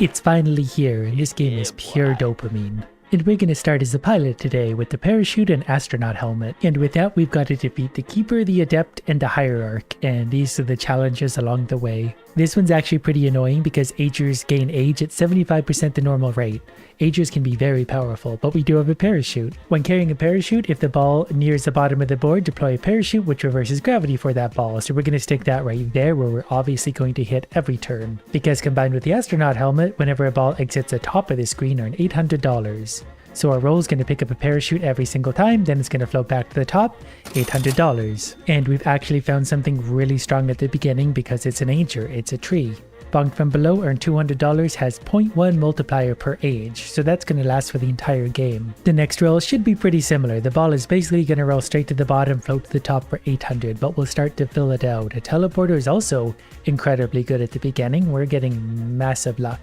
It's finally here, and this game is pure dopamine. And we're going to start as a pilot today with the parachute and astronaut helmet. And with that, we've got to defeat the Keeper, the Adept, and the Hierarch. And these are the challenges along the way. This one's actually pretty annoying because agers gain age at 75% the normal rate. Agers can be very powerful, but we do have a parachute. When carrying a parachute, if the ball nears the bottom of the board, deploy a parachute which reverses gravity for that ball. So we're going to stick that right there where we're obviously going to hit every turn. Because combined with the astronaut helmet, whenever a ball exits the top of the screen, earn $800. So our roll is going to pick up a parachute every single time, then it's going to float back to the top, $800. And we've actually found something really strong at the beginning because it's an ager, it's a tree. Bonked from below, earn $200, has 0.1 multiplier per age, so that's going to last for the entire game. The next roll should be pretty similar. The ball is basically going to roll straight to the bottom, float to the top for 800, but we'll start to fill it out. A teleporter is also incredibly good at the beginning. We're getting massive luck.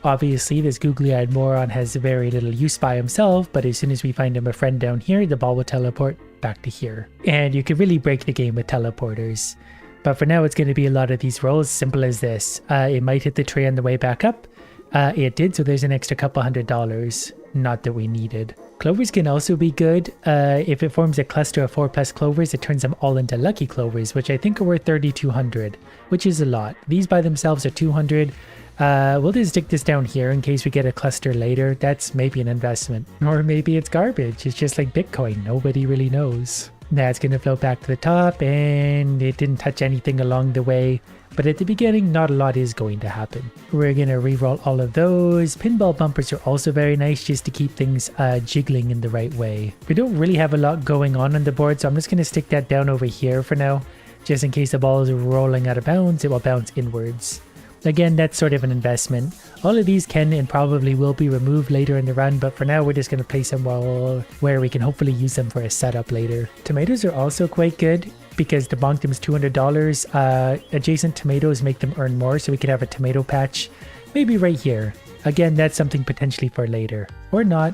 Obviously, this googly-eyed moron has very little use by himself, but as soon as we find him a friend down here, the ball will teleport back to here. And you can really break the game with teleporters. But for now, it's going to be a lot of these rolls, simple as this. It might hit the tree on the way back up. It did, so there's an extra couple $100. Not that we needed. Clovers can also be good. If it forms a cluster of 4+ clovers, it turns them all into lucky clovers, which I think are worth 3,200, which is a lot. These by themselves are 200. We'll just stick this down here in case we get a cluster later. That's maybe an investment. Or maybe it's garbage. It's just like Bitcoin. Nobody really knows. That's going to float back to the top, and it didn't touch anything along the way. But at the beginning, not a lot is going to happen. We're going to re-roll all of those. Pinball bumpers are also very nice just to keep things jiggling in the right way. We don't really have a lot going on the board, so I'm just going to stick that down over here for now. Just in case the ball is rolling out of bounds, it will bounce inwards. Again, that's sort of an investment. All of these can and probably will be removed later in the run, but for now we're just going to place them where we can hopefully use them for a setup later. Tomatoes are also quite good because to bonk them is $200. Adjacent tomatoes make them earn more, so we could have a tomato patch maybe right here. Again, that's something potentially for later. Or not.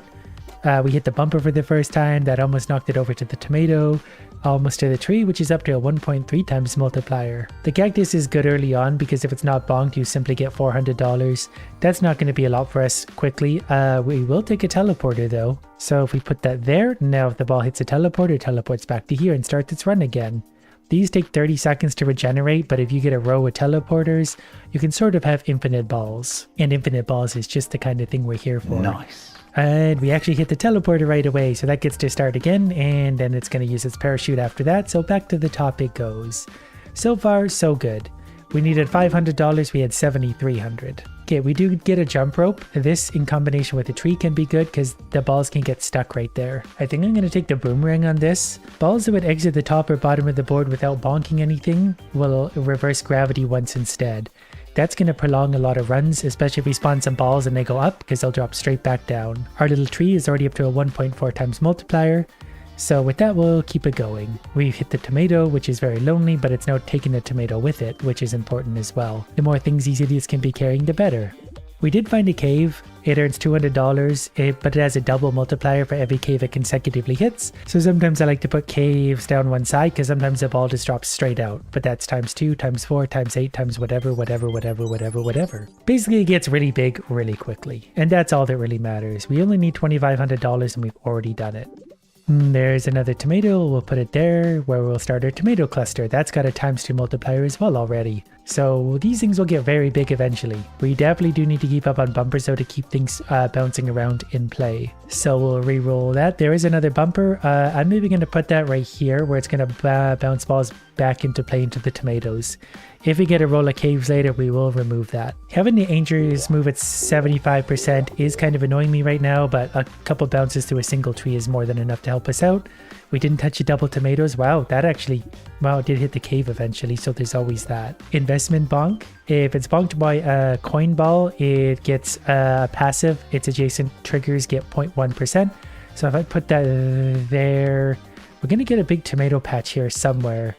We hit the bumper for the first time. That almost knocked it over to the tomato. Almost to the tree, which is up to a 1.3 times multiplier. The cactus is good early on because if it's not bonked, you simply get $400. That's not going to be a lot for us quickly. We will take a teleporter though. So if we put that there, now if the ball hits a teleporter, it teleports back to here and starts its run again. These take 30 seconds to regenerate, but if you get a row of teleporters, you can sort of have infinite balls. And infinite balls is just the kind of thing we're here for. Nice. And we actually hit the teleporter right away, so that gets to start again, and then it's going to use its parachute after that, so back to the top it goes. So far, so good. We needed $500, we had $7,300. Okay, we do get a jump rope. This, in combination with a tree, can be good because the balls can get stuck right there. I think I'm going to take the boomerang on this. Balls that would exit the top or bottom of the board without bonking anything will reverse gravity once instead. That's going to prolong a lot of runs, especially if we spawn some balls and they go up because they'll drop straight back down. Our little tree is already up to a 1.4 times multiplier. So with that, we'll keep it going. We've hit the tomato, which is very lonely, but it's now taking the tomato with it, which is important as well. The more things these idiots can be carrying, the better. We did find a cave. It earns $200, but it has a double multiplier for every cave it consecutively hits. So sometimes I like to put caves down one side because sometimes the ball just drops straight out. But that's times 2, times 4, times 8, times whatever. Basically, it gets really big really quickly. And that's all that really matters. We only need $2,500 and we've already done it. There's another tomato. We'll put it there where we'll start our tomato cluster. That's got a times 2 multiplier as well already. So these things will get very big eventually. We definitely do need to keep up on bumpers though to keep things bouncing around in play. So we'll re-roll that. There is another bumper. I'm maybe going to put that right here where it's going to bounce balls back into play into the tomatoes. If we get a roll of caves later, we will remove that. Having the angers move at 75% is kind of annoying me right now, but a couple bounces through a single tree is more than enough to help us out. We didn't touch the double tomatoes. Wow, that actually, it did hit the cave eventually, so there's always that. Investment bonk. If it's bonked by a coin ball, it gets passive. Its adjacent triggers get 0.1%. So if I put that there, we're going to get a big tomato patch here somewhere.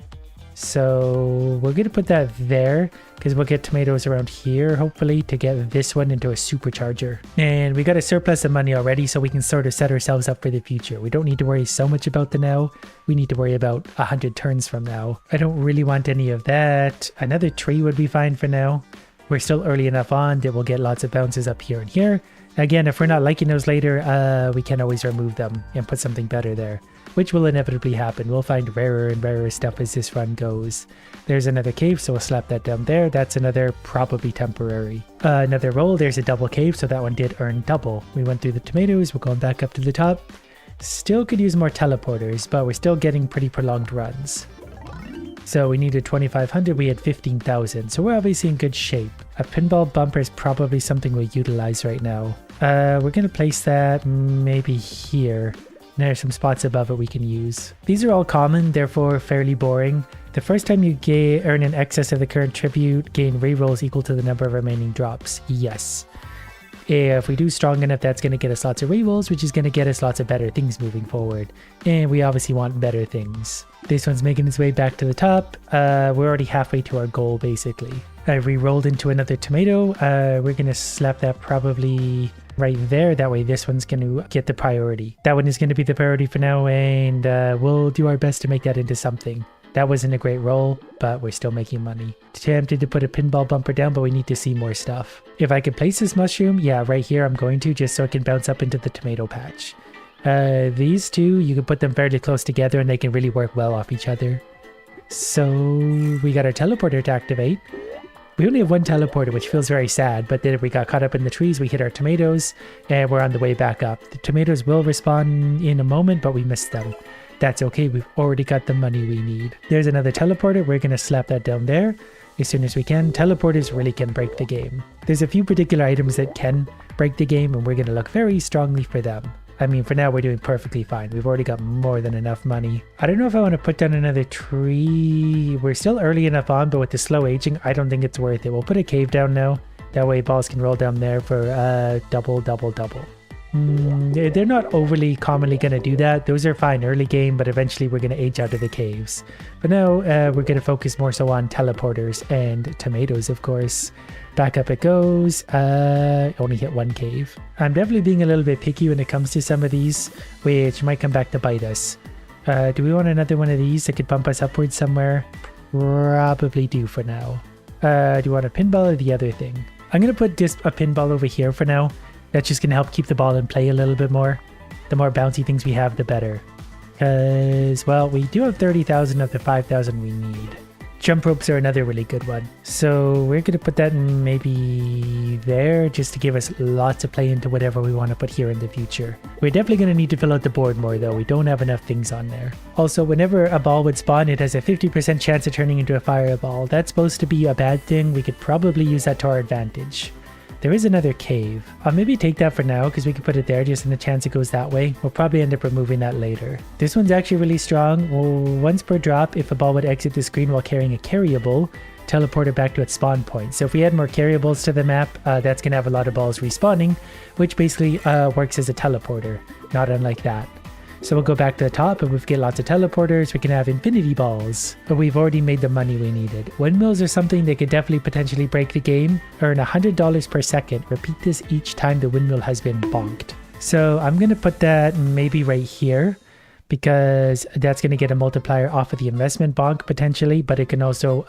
So we're going to put that there because we'll get tomatoes around here, hopefully, to get this one into a supercharger. And we got a surplus of money already, so we can sort of set ourselves up for the future. We don't need to worry so much about the now. We need to worry about 100 turns from now. I don't really want any of that. Another tree would be fine for now. We're still early enough on that we'll get lots of bounces up here and here. Again, if we're not liking those later, we can always remove them and put something better there, which will inevitably happen. We'll find rarer and rarer stuff as this run goes. There's another cave, so we'll slap that down there. That's another probably temporary. Another roll, there's a double cave, so that one did earn double. We went through the tomatoes, we're going back up to the top. Still could use more teleporters, but we're still getting pretty prolonged runs. So we needed 2,500, we had 15,000, so we're obviously in good shape. A pinball bumper is probably something we'll utilize right now. We're going to place that maybe here. There's some spots above it we can use. These are all common, therefore fairly boring. The first time you earn an excess of the current tribute, gain rerolls equal to the number of remaining drops. Yes. If we do strong enough, that's going to get us lots of rerolls, which is going to get us lots of better things moving forward. And we obviously want better things. This one's making its way back to the top. We're already halfway to our goal, basically. I re-rolled into another tomato. We're going to slap that probably right there. That way this one's going to get the priority. That one is going to be the priority for now, and we'll do our best to make that into something. That wasn't a great roll, but we're still making money. Tempted to put a pinball bumper down, but we need to see more stuff. If I could place this mushroom, yeah, right here I'm going to, just so it can bounce up into the tomato patch. These two, you can put them fairly close together and they can really work well off each other. So we got our teleporter to activate. We only have one teleporter, which feels very sad, but then we got caught up in the trees, we hit our tomatoes, and we're on the way back up. The tomatoes will respawn in a moment, but we missed them. That's okay, we've already got the money we need. There's another teleporter, we're going to slap that down there as soon as we can. Teleporters really can break the game. There's a few particular items that can break the game, and we're going to look very strongly for them. I mean, for now, we're doing perfectly fine. We've already got more than enough money. I don't know if I want to put down another tree. We're still early enough on, but with the slow aging, I don't think it's worth it. We'll put a cave down now. That way balls can roll down there for double, double, double. They're not overly commonly going to do that. Those are fine early game, but eventually we're going to age out of the caves. But now we're going to focus more so on teleporters and tomatoes, of course. Back up it goes. Only hit one cave. I'm definitely being a little bit picky when it comes to some of these, which might come back to bite us. Do we want another one of these that could bump us upwards somewhere? Probably do for now. Do you want a pinball or the other thing? I'm going to put just a pinball over here for now. That's just going to help keep the ball in play a little bit more. The more bouncy things we have, the better. Because, well, we do have 30,000 of the 5,000 we need. Jump ropes are another really good one. So we're going to put that in maybe there just to give us lots of play into whatever we want to put here in the future. We're definitely going to need to fill out the board more though. We don't have enough things on there. Also, whenever a ball would spawn, it has a 50% chance of turning into a fireball. That's supposed to be a bad thing. We could probably use that to our advantage. There is another cave. I'll maybe take that for now because we can put it there just in the chance it goes that way. We'll probably end up removing that later. This one's actually really strong. Well, once per drop, if a ball would exit the screen while carrying a carryable, teleport it back to its spawn point. So if we add more carryables to the map, that's going to have a lot of balls respawning, which basically works as a teleporter, not unlike that. So we'll go back to the top and we've got lots of teleporters. We can have infinity balls, but we've already made the money we needed. Windmills are something that could definitely potentially break the game. Earn $100 per second. Repeat this each time the windmill has been bonked. So I'm going to put that maybe right here, because that's going to get a multiplier off of the investment bonk potentially, but it can also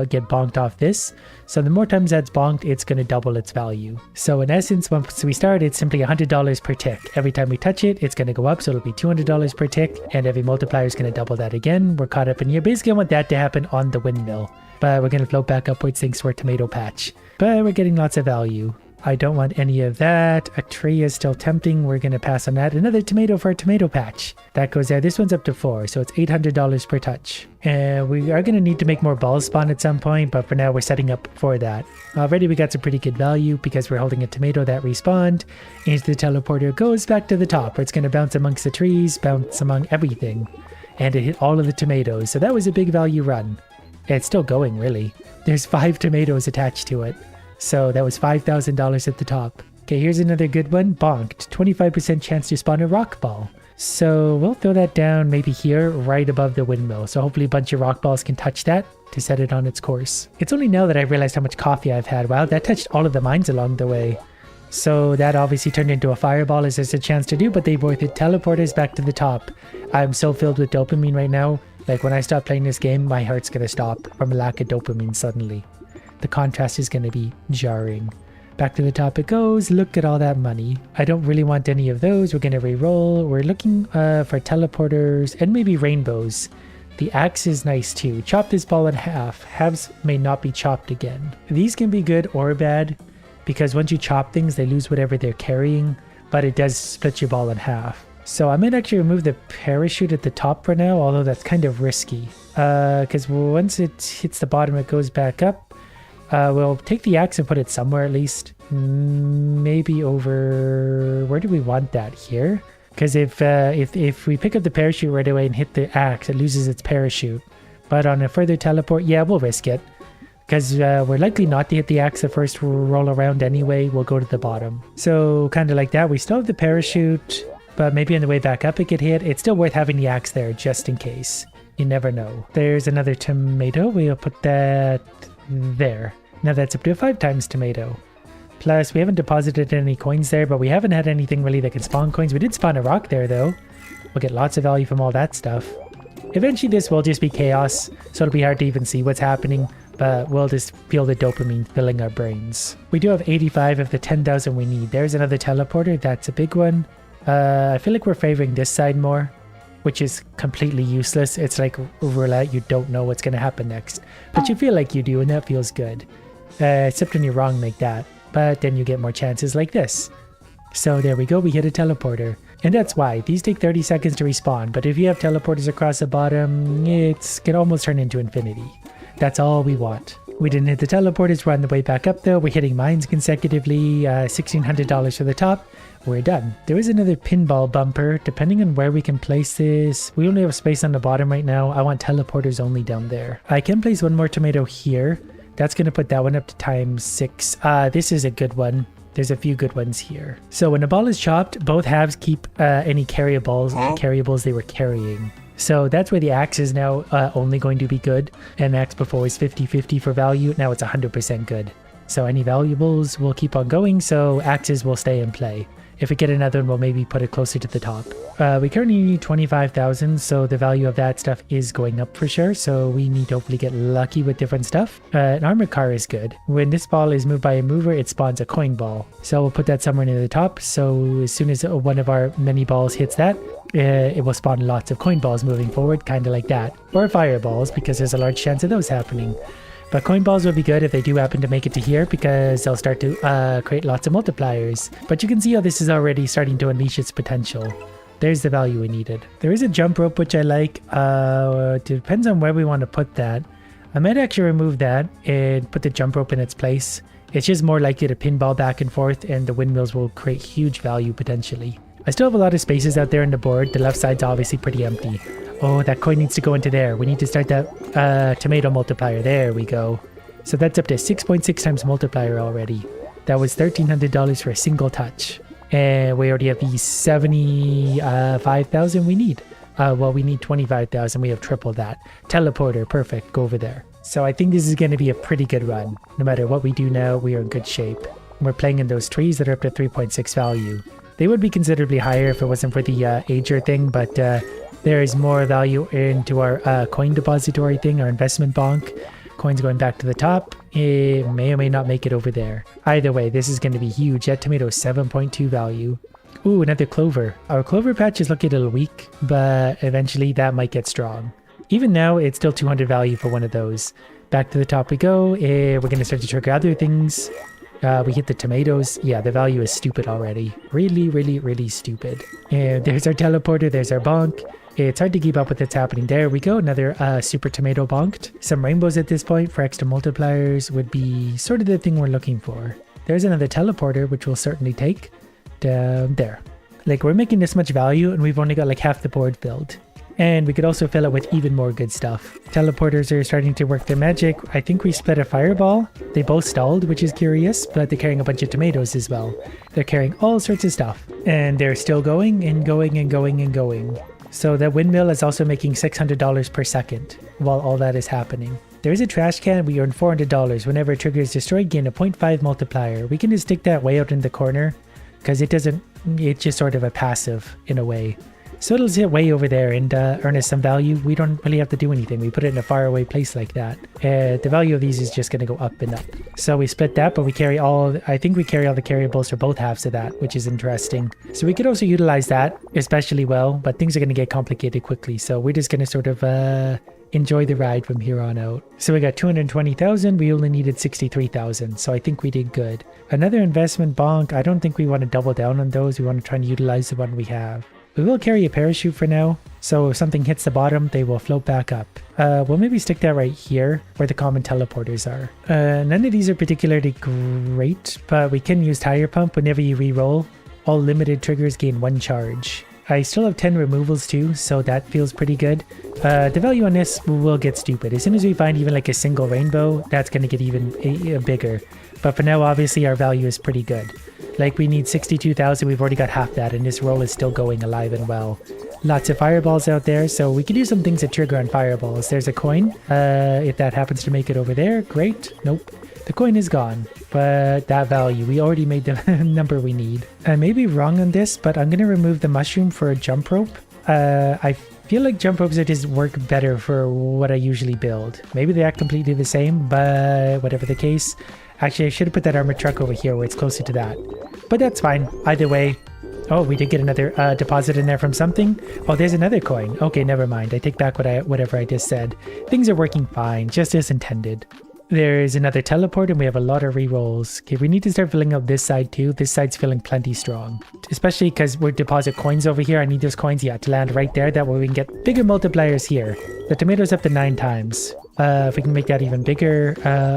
get bonked off this. So the more times that's bonked, it's going to double its value. So in essence, once we start, it's simply $100 per tick. Every time we touch it, it's going to go up, so it'll be $200 per tick, and every multiplier is going to double that again. We're caught up in here. Basically, I want that to happen on the windmill, but we're going to float back upwards thanks to our tomato patch. But we're getting lots of value. I don't want any of that. A tree is still tempting. We're going to pass on that. Another tomato for a tomato patch. That goes there. This one's up to 4, so it's $800 per touch. We are going to need to make more balls spawn at some point, but for now we're setting up for that. Already we got some pretty good value because we're holding a tomato that respawned. And the teleporter goes back to the top where it's going to bounce amongst the trees, bounce among everything. And it hit all of the tomatoes. So that was a big value run. It's still going, really. There's 5 tomatoes attached to it. So that was $5,000 at the top. Okay, here's another good one. Bonked. 25% chance to spawn a rock ball. So we'll throw that down maybe here, right above the windmill. So hopefully a bunch of rock balls can touch that to set it on its course. It's only now that I realized how much coffee I've had. Wow, that touched all of the mines along the way. So that obviously turned into a fireball as there's a chance to do, but they both hit teleporters back to the top. I'm so filled with dopamine right now. Like when I stop playing this game, my heart's gonna stop from a lack of dopamine suddenly. the contrast is going to be jarring. Back to the top it goes. Look at all that money. I don't really want any of those. We're going to re-roll. We're looking for teleporters and maybe rainbows. The axe is nice too. Chop this ball in half. Halves may not be chopped again. These can be good or bad because once you chop things, they lose whatever they're carrying, but it does split your ball in half. So I might actually remove the parachute at the top for now, although that's kind of risky. Because once it hits the bottom, it goes back up. We'll take the axe and put it somewhere at least. Maybe over... Where do we want that? Here? Because if we pick up the parachute right away and hit the axe, it loses its parachute. But on a further teleport, yeah, we'll risk it. Because we're likely not to hit the axe the first roll around anyway. We'll go to the bottom. So kind of like that. We still have the parachute, but maybe on the way back up it get hit. It's still worth having the axe there just in case. You never know. There's another tomato. We'll put that there. Now that's up to a 5 times tomato. Plus, we haven't deposited any coins there, but we haven't had anything really that can spawn coins. We did spawn a rock there, though. We'll get lots of value from all that stuff. Eventually, this will just be chaos, so it'll be hard to even see what's happening, but we'll just feel the dopamine filling our brains. We do have 85 of the 10,000 we need. There's another teleporter. That's a big one. I feel like we're favoring this side more, which is completely useless. It's like roulette. You don't know what's going to happen next, but you feel like you do, and that feels good. Except when you're wrong like that. But then you get more chances like this. So there we go, we hit a teleporter. And that's why. These take 30 seconds to respawn, but if you have teleporters across the bottom, it can almost turn into infinity. That's all we want. We didn't hit the teleporters, we're on the way back up though. We're hitting mines consecutively, $1,600 for the top. We're done. There is another pinball bumper. Depending on where we can place this, we only have space on the bottom right now. I want teleporters only down there. I can place one more tomato here. That's going to put that one up to times 6. This is a good one. There's a few good ones here. So when a ball is chopped, both halves keep any carryables they were carrying. So that's where the axe is now only going to be good. And axe before was 50-50 for value. Now it's 100% good. So any valuables will keep on going. So axes will stay in play. If we get another one, we'll maybe put it closer to the top. We currently need 25,000, so the value of that stuff is going up for sure. So we need to hopefully get lucky with different stuff. An armored car is good. When this ball is moved by a mover, it spawns a coin ball. So we'll put that somewhere near the top. So as soon as one of our many balls hits that, it will spawn lots of coin balls moving forward, kind of like that. Or fireballs, because there's a large chance of those happening. But coin balls will be good if they do happen to make it to here because they'll start to create lots of multipliers. But you can see how this is already starting to unleash its potential. There's the value we needed. There is a jump rope which I like. It depends on where we want to put that. I might actually remove that and put the jump rope in its place. It's just more likely to pinball back and forth and the windmills will create huge value potentially. I still have a lot of spaces out there on the board. The left side's obviously pretty empty. Oh, that coin needs to go into there. We need to start that tomato multiplier. There we go. So that's up to 6.6 times multiplier already. That was $1,300 for a single touch. And we already have the 75,000 we need. Well, we need 25,000. We have triple that. Teleporter, perfect. Go over there. So I think this is going to be a pretty good run. No matter what we do now, we are in good shape. We're playing in those trees that are up to 3.6 value. They would be considerably higher if it wasn't for the ager thing, but there is more value into our coin depository thing, our investment bonk. Coins going back to the top. It may or may not make it over there. Either way, this is going to be huge. That tomato is 7.2 value. Ooh, another clover. Our clover patch is looking a little weak, but eventually that might get strong. Even now, it's still 200 value for one of those. Back to the top we go. We're going to start to trigger other things. We hit the tomatoes. Yeah, the value is stupid already. Really, really, really stupid. And there's our teleporter. There's our bonk. It's hard to keep up with what's happening. There we go. Another super tomato bonked. Some rainbows at this point for extra multipliers would be sort of the thing we're looking for. There's another teleporter, which we'll certainly take. Down there. Like, we're making this much value and we've only got like half the board filled. And we could also fill it with even more good stuff. Teleporters are starting to work their magic. I think we split a fireball. They both stalled, which is curious, but they're carrying a bunch of tomatoes as well. They're carrying all sorts of stuff. And they're still going and going and going and going. So that windmill is also making $600 per second while all that is happening. There is a trash can. We earn $400. Whenever a trigger is destroyed, gain a 0.5 multiplier. We can just stick that way out in the corner because it's just sort of a passive in a way. So it'll sit way over there and earn us some value. We don't really have to do anything. We put it in a faraway place like that. The value of these is just going to go up and up. So we split that, but we carry all, I think we carry all the carryables for both halves of that, which is interesting. So we could also utilize that especially well, but things are going to get complicated quickly. So we're just going to sort of enjoy the ride from here on out. So we got 220,000. We only needed 63,000. So I think we did good. Another investment bonk. I don't think we want to double down on those. We want to try and utilize the one we have. We will carry a parachute for now. So if something hits the bottom, they will float back up. We'll maybe stick that right here where the common teleporters are. None of these are particularly great, but we can use tire pump whenever you re-roll. All limited triggers gain 1 charge. I still have 10 removals too, so that feels pretty good. The value on this will get stupid. As soon as we find even like a single rainbow, that's going to get even bigger. But for now, obviously, our value is pretty good. Like we need 62,000, we've already got half that, and this roll is still going alive and well. Lots of fireballs out there, so we can do some things that trigger on fireballs. There's a coin. If that happens to make it over there, great. Nope. The coin is gone, but that value, we already made the number we need. I may be wrong on this, but I'm going to remove the mushroom for a jump rope. I feel like jump ropes just work better for what I usually build. Maybe they act completely the same, but whatever the case. Actually, I should have put that armored truck over here where it's closer to that. But that's fine. Either way. Oh, we did get another deposit in there from something. Oh, there's another coin. Okay, never mind. I take back whatever I just said. Things are working fine, just as intended. There's another teleport and we have a lot of rerolls. Okay, we need to start filling up this side too. This side's feeling plenty strong. Especially because we're deposit coins over here. I need those coins, yeah, to land right there. That way we can get bigger multipliers here. The tomato's up to 9 times. If we can make that even bigger,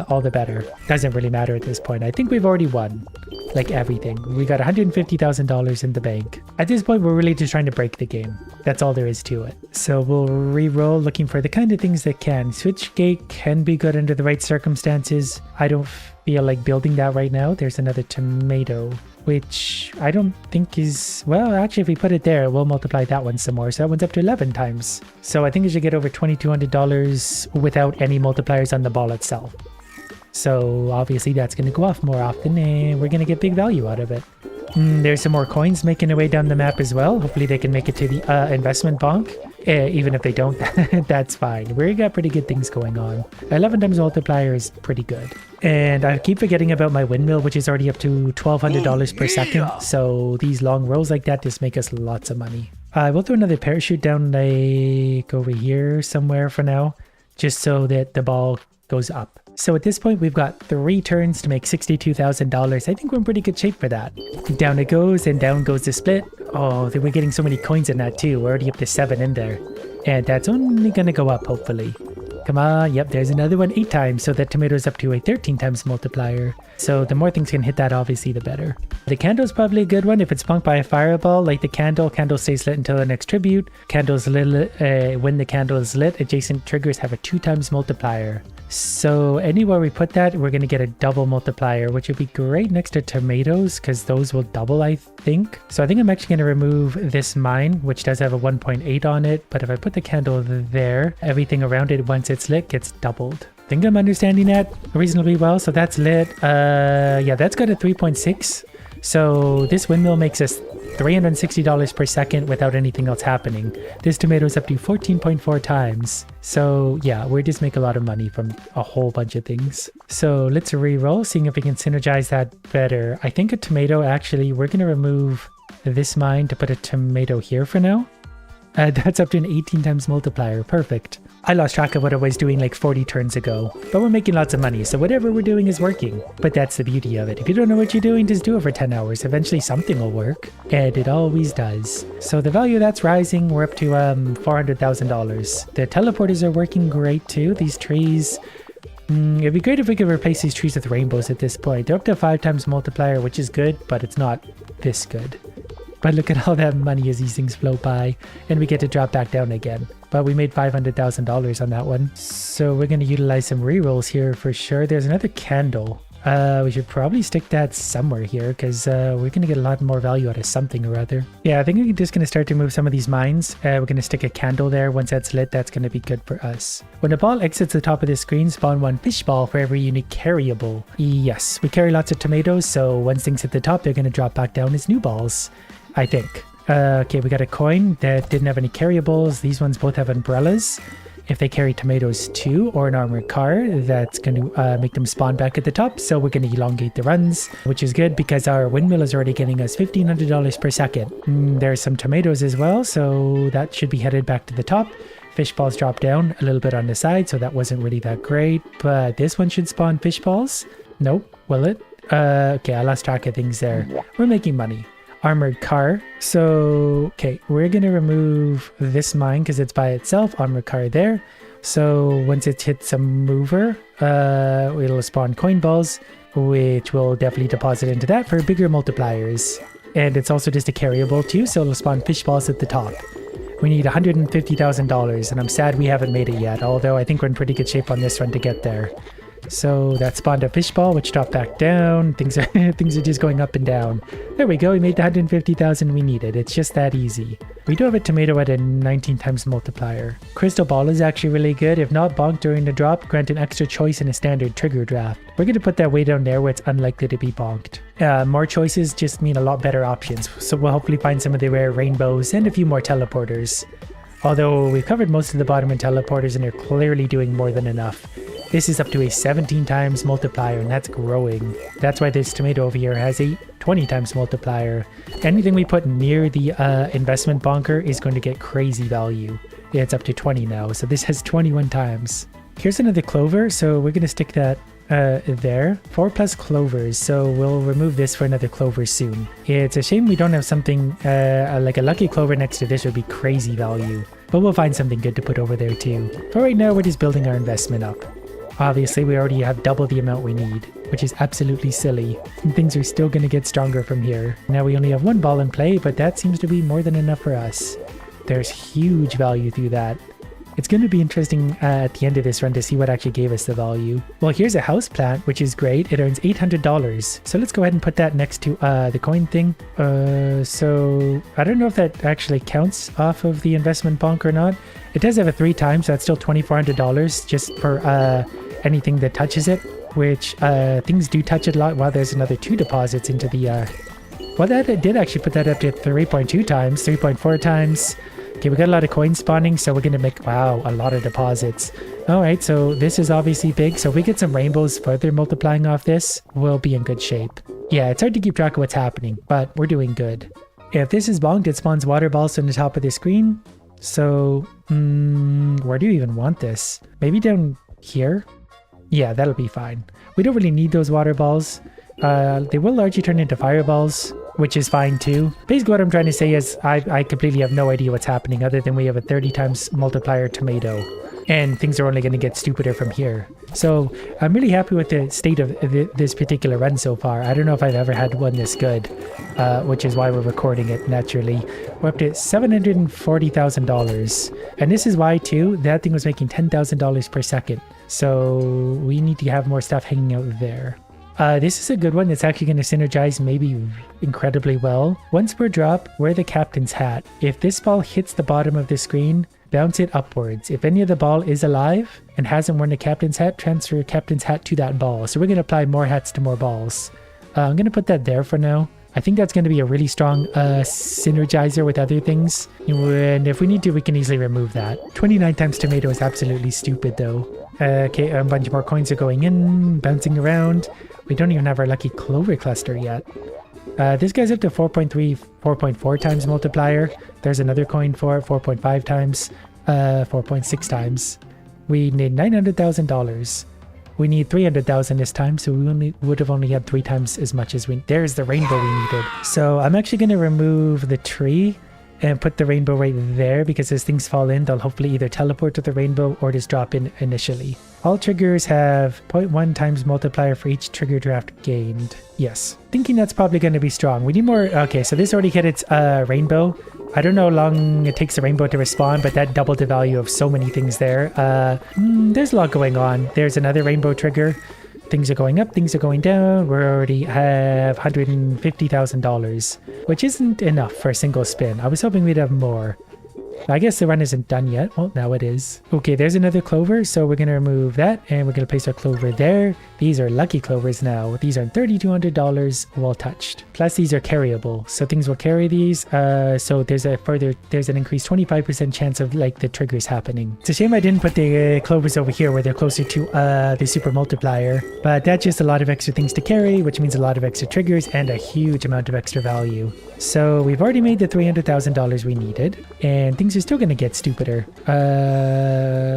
all the better. Doesn't really matter at this point. I think we've already won. Like everything. We got $150,000 in the bank. At this point, we're really just trying to break the game. That's all there is to it. So we'll re-roll looking for the kind of things that can. Switchgate can be good under the right circumstances. I don't feel like building that right now. There's another tomato, which I don't think is... Well, actually, if we put it there, we'll multiply that one some more. So that one's up to 11 times. So I think it should get over $2,200 without any multipliers on the ball itself. So obviously that's going to go off more often and we're going to get big value out of it. There's some more coins making their way down the map as well. Hopefully they can make it to the investment bonk. Even if they don't, that's fine. We got pretty good things going on. 11 times multiplier is pretty good. And I keep forgetting about my windmill, which is already up to $1,200 per second. So these long rolls like that just make us lots of money. I will throw another parachute down like over here somewhere for now, just so that the ball goes up. So at this point, we've got 3 turns to make $62,000. I think we're in pretty good shape for that. Down it goes, and down goes the split. Oh, we're getting so many coins in that too. We're already up to 7 in there. And that's only going to go up, hopefully. Come on. Yep, there's another one 8 times. So that tomato's up to a 13 times multiplier. So the more things can hit that, obviously, the better. The candle's probably a good one. If it's spunked by a fireball, like the candle stays lit until the next tribute. Candle's lit, when the candle is lit, adjacent triggers have a 2 times multiplier. So anywhere we put that, we're going to get a double multiplier, which would be great next to tomatoes because those will double, I think. So I think I'm actually going to remove this mine, which does have a 1.8 on it. But if I put the candle there, everything around it, once it's lit, gets doubled. I think I'm understanding that reasonably well. So that's lit. Yeah, that's got a 3.6. So this windmill makes us $360 per second without anything else happening. This tomato's up to 14.4 times. So yeah, we just make a lot of money from a whole bunch of things. So let's re-roll, seeing if we can synergize that better. I think a tomato, actually, we're going to remove this mine to put a tomato here for now. That's up to an 18 times multiplier. Perfect. I lost track of what I was doing like 40 turns ago, but we're making lots of money, so whatever we're doing is working. But that's the beauty of it. If you don't know what you're doing, just do it for 10 hours. Eventually something will work, and it always does. So the value that's rising, we're up to $400,000. The teleporters are working great too. These trees, it'd be great if we could replace these trees with rainbows at this point. They're up to 5 times multiplier, which is good, but it's not this good. But look at all that money as these things float by, and we get to drop back down again. But we made $500,000 on that one. So we're going to utilize some rerolls here for sure. There's another candle. We should probably stick that somewhere here because we're going to get a lot more value out of something or other. Yeah, I think we're just going to start to move some of these mines. We're going to stick a candle there. Once that's lit, that's going to be good for us. When the ball exits the top of the screen, spawn 1 fish ball for every unique carryable. Yes, we carry lots of tomatoes, so once things hit the top, they're going to drop back down as new balls. I think. Okay, we got a coin that didn't have any carryables. These ones both have umbrellas. If they carry tomatoes too, or an armored car, that's going to make them spawn back at the top. So we're going to elongate the runs, which is good because our windmill is already getting us $1,500 per second. There's some tomatoes as well, so that should be headed back to the top. Fish balls drop down a little bit on the side, so that wasn't really that great. But this one should spawn fish balls. Nope, will it? Okay, I lost track of things there. We're making money. Armored car. So, okay, we're going to remove this mine because it's by itself. Armored car there. So once it hits a mover, it'll spawn coin balls, which will definitely deposit into that for bigger multipliers. And it's also just a carryable too, so it'll spawn fish balls at the top. We need $150,000, and I'm sad we haven't made it yet, although I think we're in pretty good shape on this run to get there. So that spawned a fish ball, which dropped back down. Things are just going up and down. There we go. We made the 150,000 we needed. It's just that easy. We do have a tomato at a 19 times multiplier. Crystal ball is actually really good. If not bonked during the drop, grant an extra choice in a standard trigger draft. We're going to put that way down there where it's unlikely to be bonked. More choices just mean a lot better options. So we'll hopefully find some of the rare rainbows and a few more teleporters. Although we've covered most of the bottom in teleporters and they're clearly doing more than enough. This is up to a 17 times multiplier, and that's growing. That's why this tomato over here has a 20 times multiplier. Anything we put near the investment bonker is going to get crazy value. It's up to 20 now, so this has 21 times. Here's another clover, so we're going to stick that there. 4 plus clovers, so we'll remove this for another clover soon. It's a shame we don't have something like a lucky clover next to this would be crazy value. But we'll find something good to put over there too. For right now, we're just building our investment up. Obviously, we already have double the amount we need, which is absolutely silly. And things are still going to get stronger from here. Now we only have 1 ball in play, but that seems to be more than enough for us. There's huge value through that. It's going to be interesting at the end of this run to see what actually gave us the value. Well, here's a house plant, which is great. It earns $800. So let's go ahead and put that next to the coin thing. So I don't know if that actually counts off of the investment bonk or not. It does have a 3 times, so that's still $2,400 just for anything that touches it, which things do touch it a lot. Wow, there's another 2 deposits into the... well, that did actually put that up to 3.2 times, 3.4 times. Okay, we got a lot of coins spawning, so we're going to make, wow, a lot of deposits. All right, so this is obviously big. So if we get some rainbows further multiplying off this, we'll be in good shape. Yeah, it's hard to keep track of what's happening, but we're doing good. If this is bonked, it spawns water balls on the top of the screen. So, where do you even want this? Maybe down here? Yeah, that'll be fine. We don't really need those water balls. They will largely turn into fireballs, which is fine too. Basically what I'm trying to say is I completely have no idea what's happening other than we have a 30 times multiplier tomato. And things are only going to get stupider from here. So I'm really happy with the state of this particular run so far. I don't know if I've ever had one this good, which is why we're recording it naturally. We're up to $740,000. And this is why too, that thing was making $10,000 per second. So we need to have more stuff hanging out there. This is a good one that's actually going to synergize maybe incredibly well. Once we're dropped, wear the captain's hat. If this ball hits the bottom of the screen, bounce it upwards. If any of the ball is alive and hasn't worn the captain's hat, transfer captain's hat to that ball. So we're going to apply more hats to more balls. I'm going to put that there for now. I think that's going to be a really strong synergizer with other things. And if we need to, we can easily remove that. 29 times tomato is absolutely stupid though. Okay, a bunch more coins are going in, bouncing around. We don't even have our lucky clover cluster yet. This guy's up to 4.3, 4.4 times multiplier. There's another coin for it, 4.5 times, 4.6 times. We need $900,000. We need 300,000 this time, so we would have only had 3 times as much as there's the rainbow we needed. So I'm actually going to remove the tree and put the rainbow right there, because as things fall in, they'll hopefully either teleport to the rainbow or just drop in initially. All triggers have 0.1 times multiplier for each trigger draft gained. Yes, thinking that's probably going to be strong. We need more. Okay, so this already hit its rainbow. I don't know how long it takes the rainbow to respawn, but that doubled the value of so many things there. There's a lot going on. There's another rainbow trigger. Things are going up, things are going down. We already have $150,000, which isn't enough for a single spin. I was hoping we'd have more. I guess the run isn't done yet. Well, now it is. Okay, there's another clover. So we're going to remove that and we're going to place our clover there. These are lucky clovers now. These are $3,200 well touched. Plus these are carryable. So things will carry these. So there's an increased 25% chance of like the triggers happening. It's a shame I didn't put the clovers over here where they're closer to the super multiplier. But that's just a lot of extra things to carry, which means a lot of extra triggers and a huge amount of extra value. So we've already made the $300,000 we needed, and things are still going to get stupider.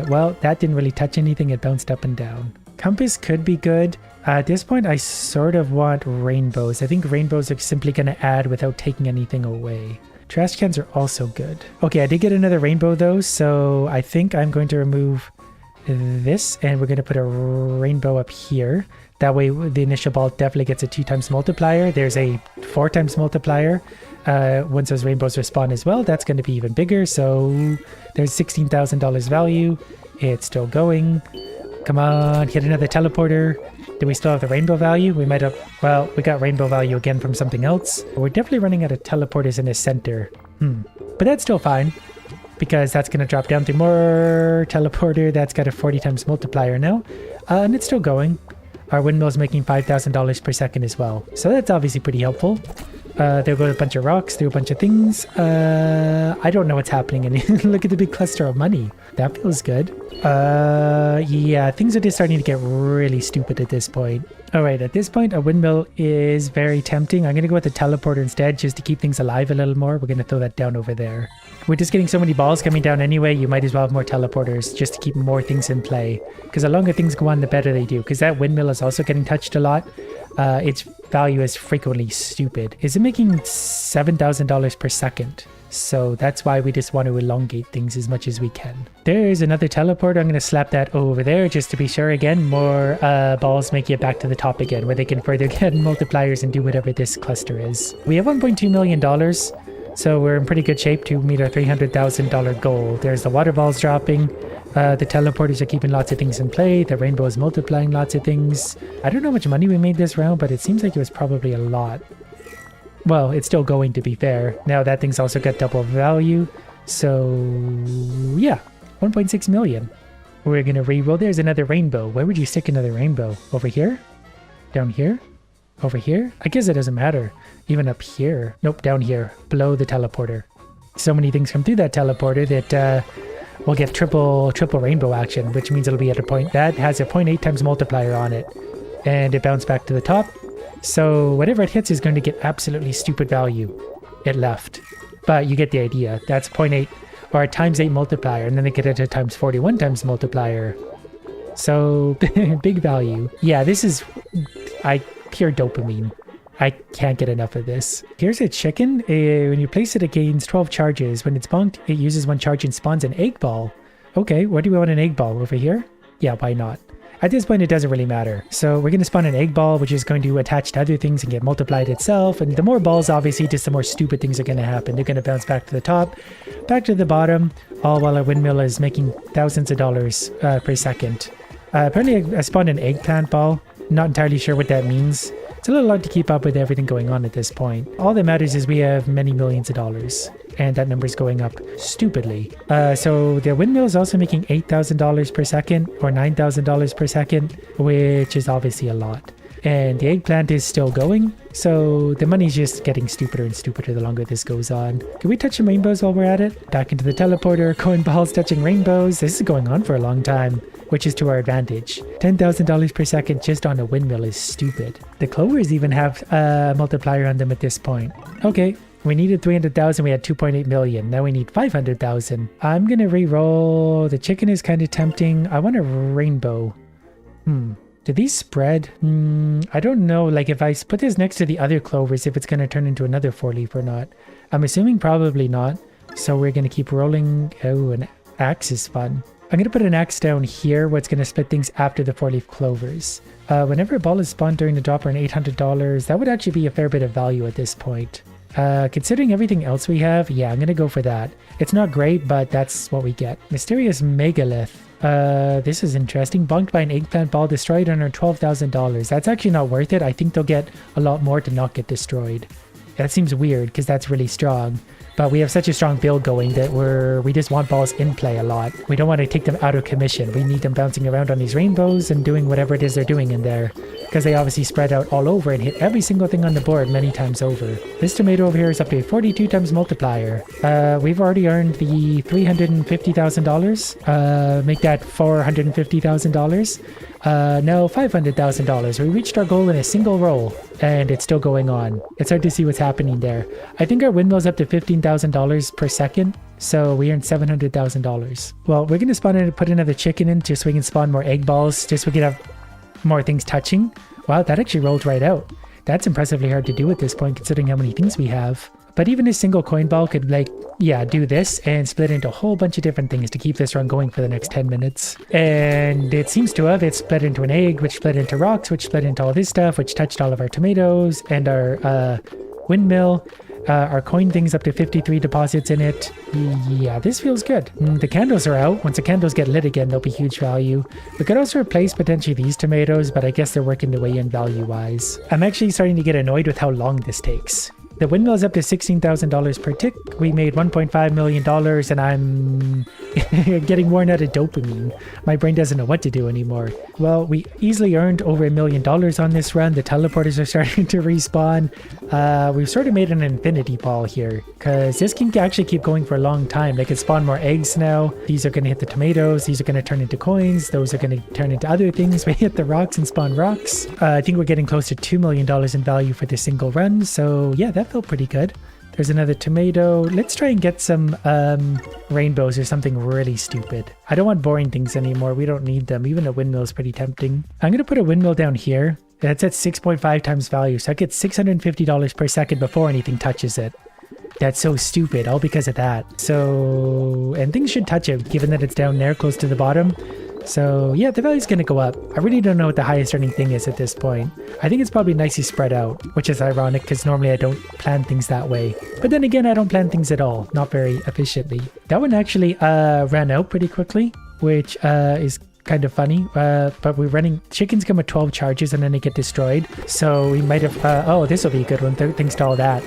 Well, that didn't really touch anything. It bounced up and down. Compass could be good. At this point, I sort of want rainbows. I think rainbows are simply going to add without taking anything away. Trash cans are also good. Okay, I did get another rainbow though, so I think I'm going to remove this and we're going to put a rainbow up here. That way the initial ball definitely gets a 2 times multiplier. There's a 4 times multiplier. Once those rainbows respawn as well, that's going to be even bigger. So there's $16,000 value. It's still going. Come on, hit another teleporter. Do we still have the rainbow value? We might have, well, we got rainbow value again from something else. We're definitely running out of teleporters in the center. But that's still fine, because that's going to drop down to more teleporter. That's got a 40 times multiplier now. And it's still going. Our windmill's making $5,000 per second as well. So that's obviously pretty helpful. They'll go to a bunch of rocks, through a bunch of things. I don't know what's happening. And look at the big cluster of money. That feels good. Yeah, things are just starting to get really stupid at this point. All right, at this point, a windmill is very tempting. I'm going to go with the teleporter instead, just to keep things alive a little more. We're going to throw that down over there. We're just getting so many balls coming down anyway. You might as well have more teleporters just to keep more things in play. Because the longer things go on, the better they do. Because that windmill is also getting touched a lot. Its value is frequently stupid. Is it making $7,000 per second? So that's why we just want to elongate things as much as we can. There's another teleporter. I'm going to slap that over there just to be sure. Again, more balls make it back to the top again, where they can further get multipliers and do whatever this cluster is. We have $1.2 million. So we're in pretty good shape to meet our $300,000 goal. There's the water balls dropping. The teleporters are keeping lots of things in play. The rainbow is multiplying lots of things. I don't know how much money we made this round, but it seems like it was probably a lot. Well, it's still going, to be fair. Now that thing's also got double value. So yeah, 1.6 million. We're going to re-roll. There's another rainbow. Where would you stick another rainbow? Over here? Down here? Over here? I guess it doesn't matter. Even up here. Nope, down here. Below the teleporter. So many things come through that teleporter that we'll get triple rainbow action, which means it'll be at a point that has a 0.8 times multiplier on it. And it bounced back to the top. So whatever it hits is going to get absolutely stupid value. It left. But you get the idea. That's 0.8 or a times 8 multiplier. And then they get it to times 41 times multiplier. So big value. Yeah, this is pure dopamine. I can't get enough of this. Here's a chicken. When you place it, it gains 12 charges. When it's bonked, it uses 1 charge and spawns an egg ball. Okay, where do we want an egg ball? Over here? Yeah, why not? At this point, it doesn't really matter. So we're going to spawn an egg ball, which is going to attach to other things and get multiplied itself. And the more balls, obviously, just the more stupid things are going to happen. They're going to bounce back to the top, back to the bottom, all while our windmill is making thousands of dollars per second. Apparently, I spawned an eggplant ball. Not entirely sure what that means. It's a little hard to keep up with everything going on at this point. All that matters is we have many millions of dollars. And that number is going up stupidly. So the windmill is also making $8,000 per second or $9,000 per second, which is obviously a lot. And the eggplant is still going. So the money's just getting stupider and stupider the longer this goes on. Can we touch some rainbows while we're at it? Back into the teleporter, coin balls touching rainbows. This is going on for a long time, which is to our advantage. $10,000 per second just on a windmill is stupid. The clovers even have a multiplier on them at this point. Okay. We needed 300,000, we had 2.8 million. Now we need 500,000. I'm going to re-roll. The chicken is kind of tempting. I want a rainbow. Do these spread? I don't know. Like if I put this next to the other clovers, if it's going to turn into another 4-leaf or not. I'm assuming probably not. So we're going to keep rolling. Oh, an axe is fun. I'm going to put an axe down here where it's going to split things after the 4-leaf clovers. Whenever a ball is spawned during the drop or an $800, that would actually be a fair bit of value at this point. Considering everything else we have, yeah, I'm going to go for that. It's not great, but that's what we get. Mysterious Megalith. This is interesting. Bonked by an eggplant ball, destroyed under $12,000. That's actually not worth it. I think they'll get a lot more to not get destroyed. That seems weird because that's really strong. But we have such a strong build going that we just want balls in play a lot. We don't want to take them out of commission. We need them bouncing around on these rainbows and doing whatever it is they're doing in there, because they obviously spread out all over and hit every single thing on the board many times over. This tomato over here is up to a 42 times multiplier. We've already earned the $350,000. Make that $450,000. No, $500,000. We reached our goal in a single roll, and it's still going on. It's hard to see what's happening there. I think our windmill's up to $15,000 per second, so we earned $700,000. Well, we're going to spawn in and put another chicken in just so we can spawn more egg balls, just so we can have more things touching. Wow, that actually rolled right out. That's impressively hard to do at this point, considering how many things we have. But even a single coin ball could, like, yeah, do this and split into a whole bunch of different things to keep this run going for the next 10 minutes. And it seems to have. It split into an egg, which split into rocks, which split into all this stuff, which touched all of our tomatoes and our windmill. Our coin thing's up to 53 deposits in it. Yeah, this feels good. The candles are out. Once the candles get lit again, they'll be huge value. We could also replace potentially these tomatoes, but I guess they're working their way in value-wise. I'm actually starting to get annoyed with how long this takes. The windmill is up to $16,000 per tick. We made $1.5 million and I'm getting worn out of dopamine. My brain doesn't know what to do anymore. Well, we easily earned over $1 million on this run. The teleporters are starting to respawn. We've sort of made an infinity ball here because this can actually keep going for a long time. They can spawn more eggs now. These are going to hit the tomatoes. These are going to turn into coins. Those are going to turn into other things. We hit the rocks and spawn rocks. I think we're getting close to $2 million in value for this single run. So yeah, that felt pretty good. There's another tomato. Let's try and get some rainbows or something really stupid. I don't want boring things anymore. We don't need them. Even a windmill is pretty tempting. I'm going to put a windmill down here. That's at 6.5 times value. So I get $650 per second before anything touches it. That's so stupid, all because of that. So, and things should touch it, given that it's down there close to the bottom. So yeah, the value's going to go up. I really don't know what the highest earning thing is at this point. I think it's probably nicely spread out, which is ironic because normally I don't plan things that way. But then again, I don't plan things at all, not very efficiently. That one actually ran out pretty quickly, which is kind of funny. But we're running, chickens come with 12 charges and then they get destroyed. So we might have, oh, this will be a good one, thanks to all that.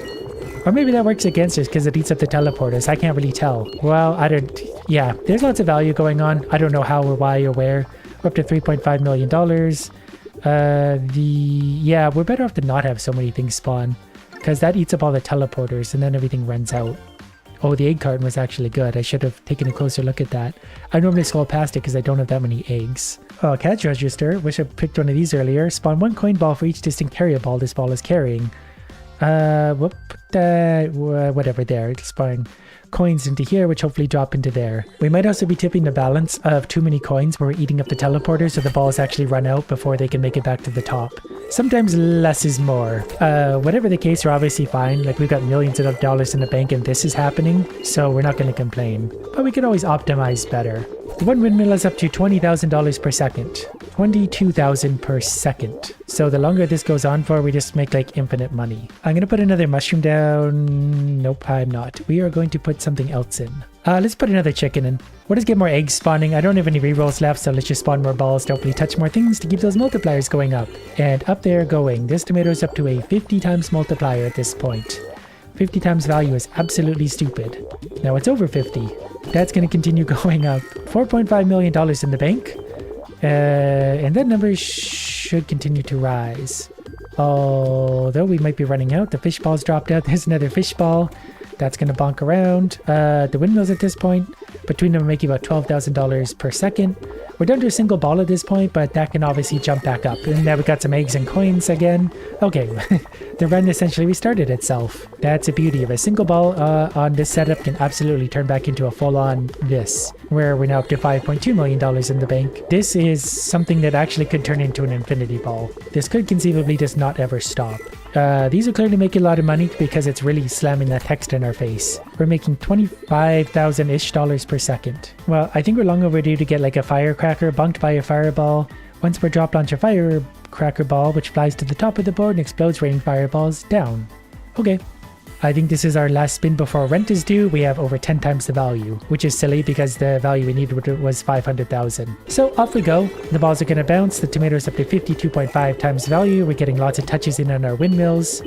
Or maybe that works against us because it eats up the teleporters. I can't really tell. Well, I don't... Yeah, there's lots of value going on. I don't know how or why or where. We're up to $3.5 million. Yeah, we're better off to not have so many things spawn because that eats up all the teleporters and then everything runs out. Oh, the egg carton was actually good. I should have taken a closer look at that. I normally scroll past it because I don't have that many eggs. Oh, catch register. Wish I picked one of these earlier. Spawn one coin ball for each distinct carrier ball this ball is carrying. Whatever there. It's spawn coins into here, which hopefully drop into there. We might also be tipping the balance of too many coins where we're eating up the teleporters so the balls actually run out before they can make it back to the top. Sometimes less is more. Whatever the case, we're obviously fine. Like, we've got millions of dollars in the bank and this is happening, so we're not going to complain. But we could always optimize better. The one windmill is up to $20,000 per second. $22,000 per second. So the longer this goes on for, we just make like infinite money. I'm going to put another mushroom down. Nope, I'm not. We are going to put something else in. Let's put another chicken in. We'll just get more eggs spawning. I don't have any rerolls left, so let's just spawn more balls to hopefully touch more things to keep those multipliers going up. And up they're going. This tomato is up to a 50 times multiplier at this point. 50 times value is absolutely stupid. Now it's over 50. That's going to continue going up. $4.5 million in the bank. And that number should continue to rise. Although we might be running out. The fish ball's dropped out. There's another fish ball. That's going to bonk around. The windmills at this point, between them, are making about $12,000 per second. We're down to a single ball at this point, but that can obviously jump back up. And now we got some eggs and coins again. Okay, the run essentially restarted itself. That's the beauty of a single ball on this setup can absolutely turn back into a full-on this, where we're now up to $5.2 million in the bank. This is something that actually could turn into an infinity ball. This could conceivably just not ever stop. These are clearly making a lot of money because it's really slamming that text in our face. We're making $25,000-ish per second. Well, I think we're long overdue to get like a firecracker bunked by a fireball. Once we're dropped onto a firecracker ball, which flies to the top of the board and explodes, raining fireballs down. Okay. I think this is our last spin before rent is due. We have over 10 times the value, which is silly because the value we needed was 500,000. So off we go. The balls are going to bounce. The tomatoes up to 52.5 times value. We're getting lots of touches in on our windmills.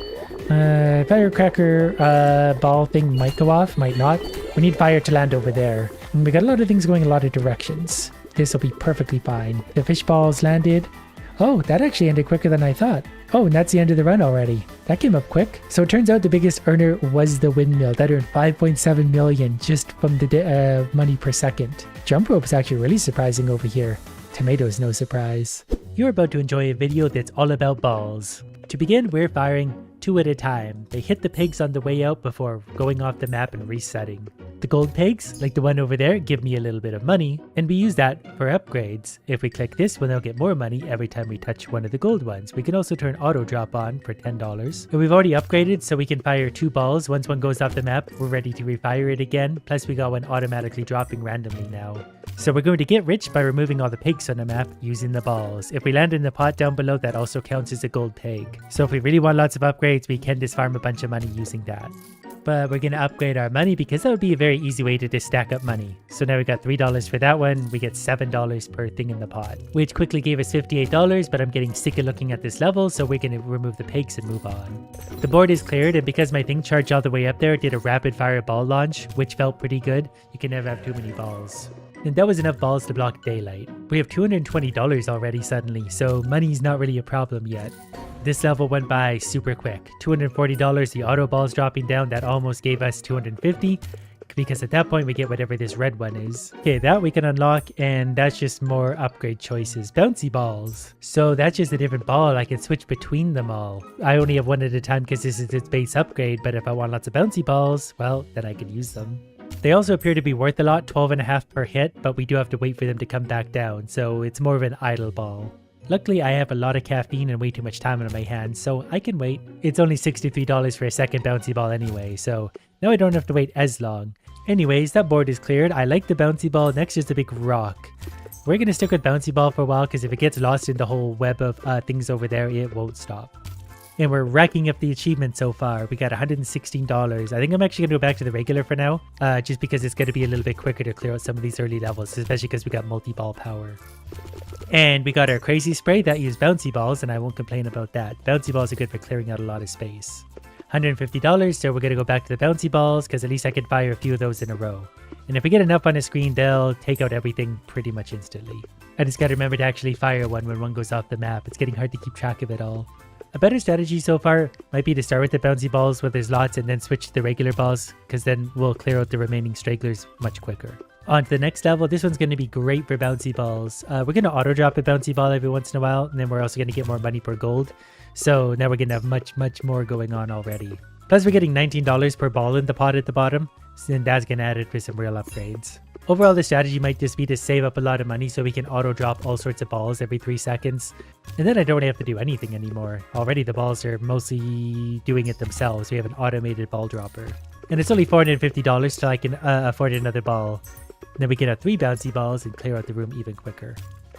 Firecracker ball thing might go off, might not. We need fire to land over there. And we got a lot of things going a lot of directions. This will be perfectly fine. The fish balls landed. Oh, that actually ended quicker than I thought. Oh, and that's the end of the run already. That came up quick. So it turns out the biggest earner was the windmill. That earned 5.7 million just from the money per second. Jump rope is actually really surprising over here. Tomatoes, no surprise. You're about to enjoy a video that's all about balls. To begin, we're firing 2 at a time. They hit the pegs on the way out before going off the map and resetting. The gold pegs, like the one over there, give me a little bit of money, and we use that for upgrades. If we click this, we'll now get more money every time we touch one of the gold ones. We can also turn auto drop on for $10. And we've already upgraded, so we can fire 2 balls. Once one goes off the map, we're ready to refire it again. Plus we got one automatically dropping randomly now. So we're going to get rich by removing all the pegs on the map using the balls. If we land in the pot down below, that also counts as a gold peg. So if we really want lots of upgrades, we can just farm a bunch of money using that. But we're going to upgrade our money because that would be a very easy way to just stack up money. So now we got $3 for that one. We get $7 per thing in the pot, which quickly gave us $58, but I'm getting sick of looking at this level, so we're going to remove the pegs and move on. The board is cleared, and because my thing charged all the way up there, it did a rapid fire ball launch, which felt pretty good. You can never have too many balls. And that was enough balls to block daylight. We have $220 already suddenly, so money's not really a problem yet. This level went by super quick. $240, the auto balls dropping down, that almost gave us $250, because at that point we get whatever this red one is. Okay, that we can unlock, and that's just more upgrade choices. Bouncy balls. So that's just a different ball. I can switch between them all. I only have one at a time because this is its base upgrade, but if I want lots of bouncy balls, well, then I can use them. They also appear to be worth a lot, 12.5 per hit, but we do have to wait for them to come back down, so it's more of an idle ball. Luckily, I have a lot of caffeine and way too much time on my hands, so I can wait. It's only $63 for a second bouncy ball anyway, so now I don't have to wait as long. Anyways, that board is cleared. I like the bouncy ball. Next is the big rock. We're going to stick with bouncy ball for a while because if it gets lost in the whole web of things over there, it won't stop. And we're racking up the achievement so far. We got $116. I think I'm actually going to go back to the regular for now, just because it's going to be a little bit quicker to clear out some of these early levels, especially because we got multi-ball power. And we got our crazy spray that used bouncy balls, and I won't complain about that. Bouncy balls are good for clearing out a lot of space. $150, so we're going to go back to the bouncy balls, because at least I can fire a few of those in a row. And if we get enough on the screen, they'll take out everything pretty much instantly. I just got to remember to actually fire one when one goes off the map. It's getting hard to keep track of it all. A better strategy so far might be to start with the bouncy balls where there's lots and then switch to the regular balls, because then we'll clear out the remaining stragglers much quicker. On to the next level. This one's going to be great for bouncy balls. We're going to auto drop a bouncy ball every once in a while, and then we're also going to get more money per gold. So now we're going to have much more going on already. Plus we're getting $19 per ball in the pot at the bottom, so then that's going to add it for some real upgrades. Overall, the strategy might just be to save up a lot of money so we can auto drop all sorts of balls every 3 seconds. And then I don't have to do anything anymore. Already the balls are mostly doing it themselves. We have an automated ball dropper. And it's only $450 till I can afford another ball. And then we can have 3 bouncy balls and clear out the room even quicker.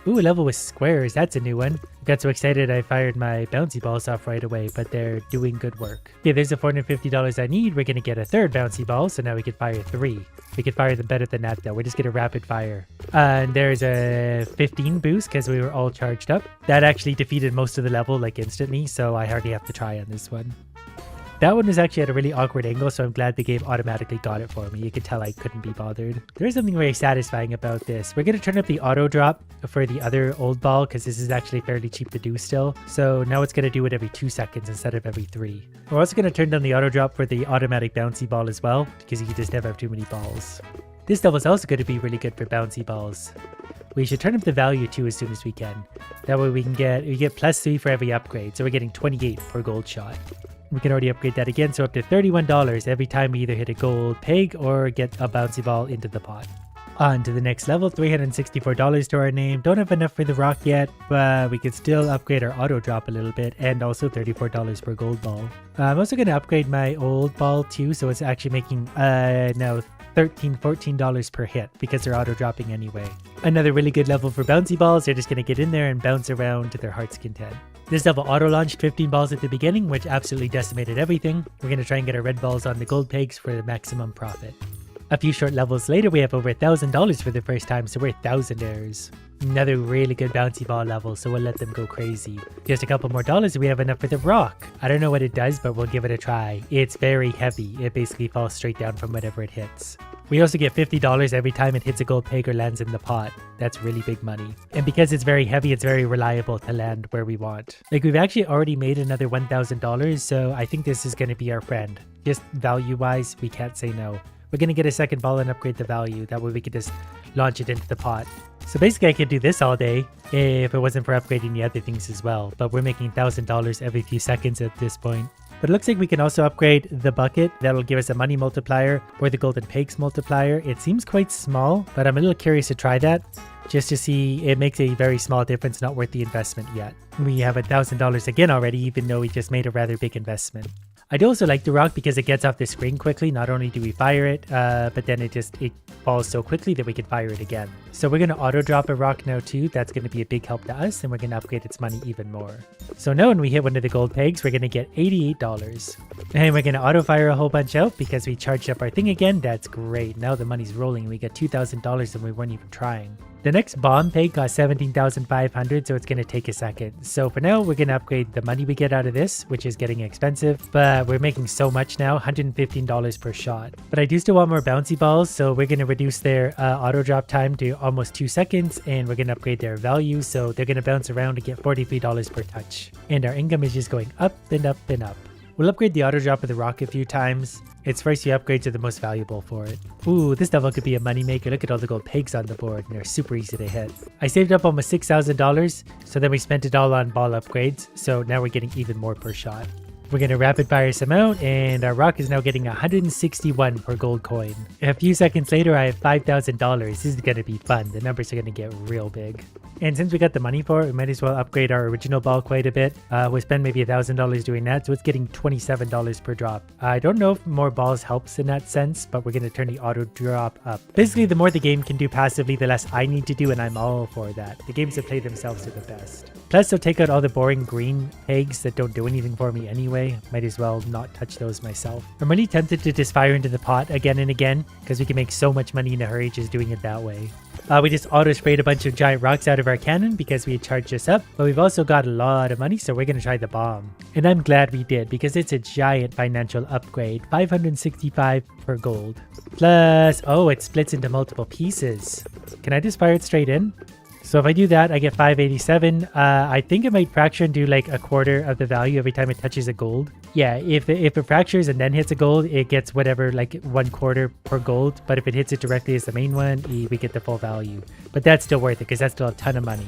Ooh, a level with squares. That's a new one. I got so excited I fired my bouncy balls off right away, but they're doing good work. Okay, there's the $450 I need. We're going to get a 3rd bouncy ball, so now we can fire 3. We can fire them better than that, though. We're just going to rapid fire. And there's a 15 boost because we were all charged up. That actually defeated most of the level, like, instantly, so I hardly have to try on this one. That one was actually at a really awkward angle, so I'm glad the game automatically got it for me. You could tell I couldn't be bothered. There is something very satisfying about this. We're going to turn up the auto drop for the other old ball because this is actually fairly cheap to do still. So now it's going to do it every 2 seconds instead of every 3. We're also going to turn down the auto drop for the automatic bouncy ball as well because you just never have too many balls. This level is also going to be really good for bouncy balls. We should turn up the value too as soon as we can. That way we get plus 3 for every upgrade. So we're getting 28 per gold shot. We can already upgrade that again, so up to $31 every time we either hit a gold peg or get a bouncy ball into the pot. On to the next level, $364 to our name. Don't have enough for the rock yet, but we can still upgrade our auto drop a little bit, and also $34 per gold ball. I'm also going to upgrade my old ball too, so it's actually making now $14 per hit because they're auto dropping anyway. Another really good level for bouncy balls. They're just going to get in there and bounce around to their heart's content. This level auto launched 15 balls at the beginning, which absolutely decimated everything. We're going to try and get our red balls on the gold pegs for the maximum profit. A few short levels later, we have over $1,000 for the first time, so we're thousandaires. Another really good bouncy ball level, so we'll let them go crazy. Just a couple more dollars and we have enough for the rock. I don't know what it does, but we'll give it a try. It's very heavy. It basically falls straight down from whatever it hits. We also get $50 every time it hits a gold peg or lands in the pot. That's really big money. And because it's very heavy, it's very reliable to land where we want. Like, we've actually already made another $1,000, so I think this is going to be our friend. Just value-wise, we can't say no. We're going to get a second ball and upgrade the value. That way we could just launch it into the pot. So basically I could do this all day if it wasn't for upgrading the other things as well. But we're making $1,000 every few seconds at this point. But it looks like we can also upgrade the bucket. That'll give us a money multiplier or the golden pegs multiplier. It seems quite small, but I'm a little curious to try that just to see. It makes a very small difference, not worth the investment yet. We have $1,000 again already, even though we just made a rather big investment. I do also like the rock because it gets off the screen quickly. Not only do we fire it, but then it falls so quickly that we can fire it again. So we're going to auto drop a rock now too. That's going to be a big help to us, and we're going to upgrade its money even more. So now when we hit one of the gold pegs, we're going to get $88. And we're going to auto fire a whole bunch out because we charged up our thing again. That's great. Now the money's rolling. We get $2,000 and we weren't even trying. The next bomb peg costs 17,500, so it's going to take a second. So for now, we're going to upgrade the money we get out of this, which is getting expensive, but we're making so much now, $115 per shot. But I do still want more bouncy balls, so we're going to reduce their auto drop time to almost 2 seconds, and we're going to upgrade their value, so they're going to bounce around and get $43 per touch. And our income is just going up and up and up. We'll upgrade the auto drop of the rock a few times. Its first few upgrades are the most valuable for it. Ooh, this level could be a moneymaker. Look at all the gold pegs on the board, and they're super easy to hit. I saved up almost $6,000, so then we spent it all on ball upgrades, so now we're getting even more per shot. We're going to rapid fire some out, and our rock is now getting 161 per gold coin. A few seconds later, I have $5,000. This is going to be fun. The numbers are going to get real big. And since we got the money for it, we might as well upgrade our original ball quite a bit. We'll spend maybe $1,000 doing that, so it's getting $27 per drop. I don't know if more balls helps in that sense, but we're going to turn the auto drop up. Basically, the more the game can do passively, the less I need to do, and I'm all for that. The games that play themselves are the best. Plus, they'll take out all the boring green pegs that don't do anything for me anyway. Might as well not touch those myself. I'm really tempted to just fire into the pot again and again, because we can make so much money in a hurry just doing it that way. We just auto-sprayed a bunch of giant rocks out of our cannon because we had charged this up, but we've also got a lot of money, so we're going to try the bomb. And I'm glad we did, because it's a giant financial upgrade, 565 per gold. Plus, oh, it splits into multiple pieces. Can I just fire it straight in? So if I do that, I get 587. I think it might fracture and do like a quarter of the value every time it touches a gold. Yeah, if it fractures and then hits a gold, it gets whatever, like 1/4 per gold. But if it hits it directly as the main one, we get the full value. But that's still worth it because that's still a ton of money,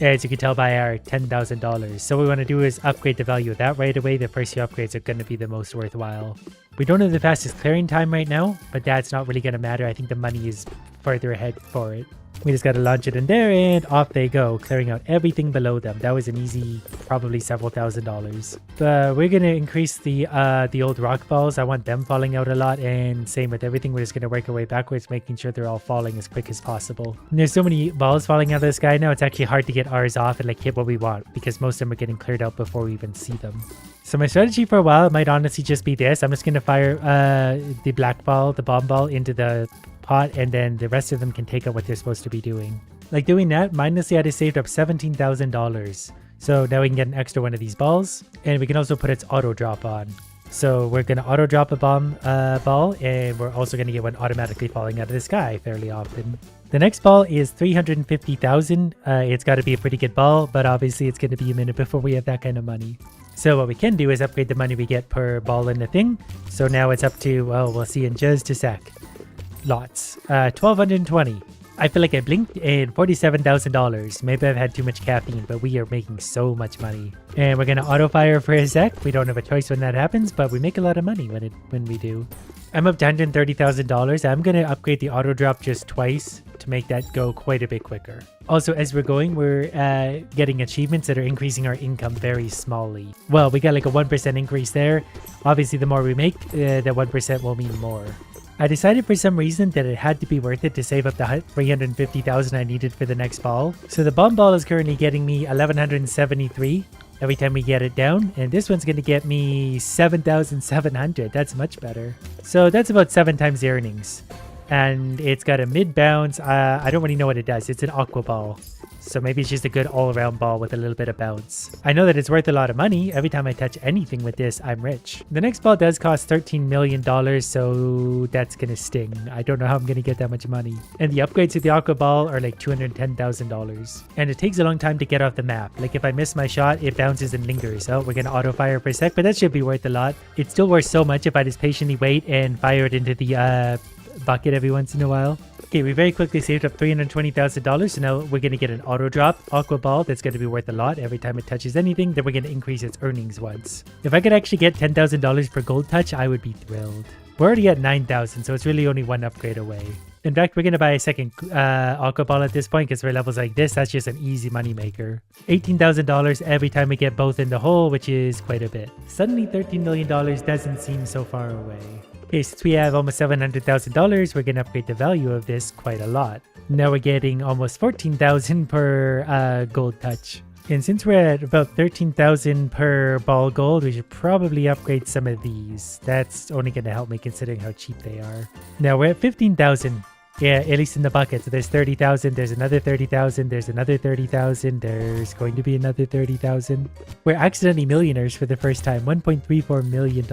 as you can tell by our $10,000. So what we want to do is upgrade the value of that right away. The first few upgrades are going to be the most worthwhile. We don't have the fastest clearing time right now, but that's not really going to matter. I think the money is further ahead for it. We just got to launch it in there and off they go, clearing out everything below them. That was an easy, probably several $1,000s. But we're going to increase the old rock balls. I want them falling out a lot, and same with everything. We're just going to work our way backwards, making sure they're all falling as quick as possible. And there's so many balls falling out of the sky now, it's actually hard to get ours off and like hit what we want, because most of them are getting cleared out before we even see them. So my strategy for a while might honestly just be this. I'm just going to fire the black ball, the bomb ball, into the pot, and then the rest of them can take out what they're supposed to be doing. Like doing that, mindlessly I just saved up $17,000. So now we can get an extra one of these balls, and we can also put its auto drop on. So we're going to auto drop a bomb ball, and we're also going to get one automatically falling out of the sky fairly often. The next ball is 350,000. It's got to be a pretty good ball, but obviously it's going to be a minute before we have that kind of money. So what we can do is upgrade the money we get per ball in the thing. So now it's up to, well, we'll see in just a sec. Lots. 1,220. I feel like I blinked, and $47,000. Maybe I've had too much caffeine, but we are making so much money. And we're going to auto fire for a sec. We don't have a choice when that happens, but we make a lot of money when we do. I'm up to $130,000. I'm going to upgrade the auto drop just twice to make that go quite a bit quicker. Also, as we're going, we're getting achievements that are increasing our income very smallly. Well, we got like a 1% increase there. Obviously, the more we make, the 1% will mean more. I decided for some reason that it had to be worth it to save up the $350,000 I needed for the next ball. So the bomb ball is currently getting me $1,173 every time we get it down, and this one's going to get me $7,700. That's much better. So that's about 7 times the earnings. and it's got a mid bounce. I don't really know what it does. It's an aqua ball. So maybe it's just a good all-around ball with a little bit of bounce. I know that it's worth a lot of money. Every time I touch anything with this, I'm rich. The next ball does cost $13 million, so that's gonna sting. I don't know how I'm gonna get that much money. And the upgrades to the aqua ball are like $210,000. And it takes a long time to get off the map. Like if I miss my shot, it bounces and lingers. Oh, we're gonna auto fire per sec, but that should be worth a lot. It's still worth so much if I just patiently wait and fire it into the bucket every once in a while. Okay, we very quickly saved up $320,000, so now we're going to get an auto drop aqua ball that's going to be worth a lot every time it touches anything. Then we're going to increase its earnings once. If I could actually get $10,000 per gold touch, I would be thrilled. We're already at 9,000, so it's really only one upgrade away. In fact, we're going to buy a second aqua ball at this point because for levels like this, that's just an easy money maker. $18,000 every time we get both in the hole, which is quite a bit. Suddenly $13 million doesn't seem so far away. Okay, since we have almost $700,000, we're going to upgrade the value of this quite a lot. Now we're getting almost $14,000 per gold touch. And since we're at about $13,000 per ball gold, we should probably upgrade some of these. That's only going to help me considering how cheap they are. Now we're at $15,000. Yeah, at least in the bucket. So there's 30,000, there's another 30,000, there's another 30,000, there's going to be another 30,000. We're accidentally millionaires for the first time, $1.34 million.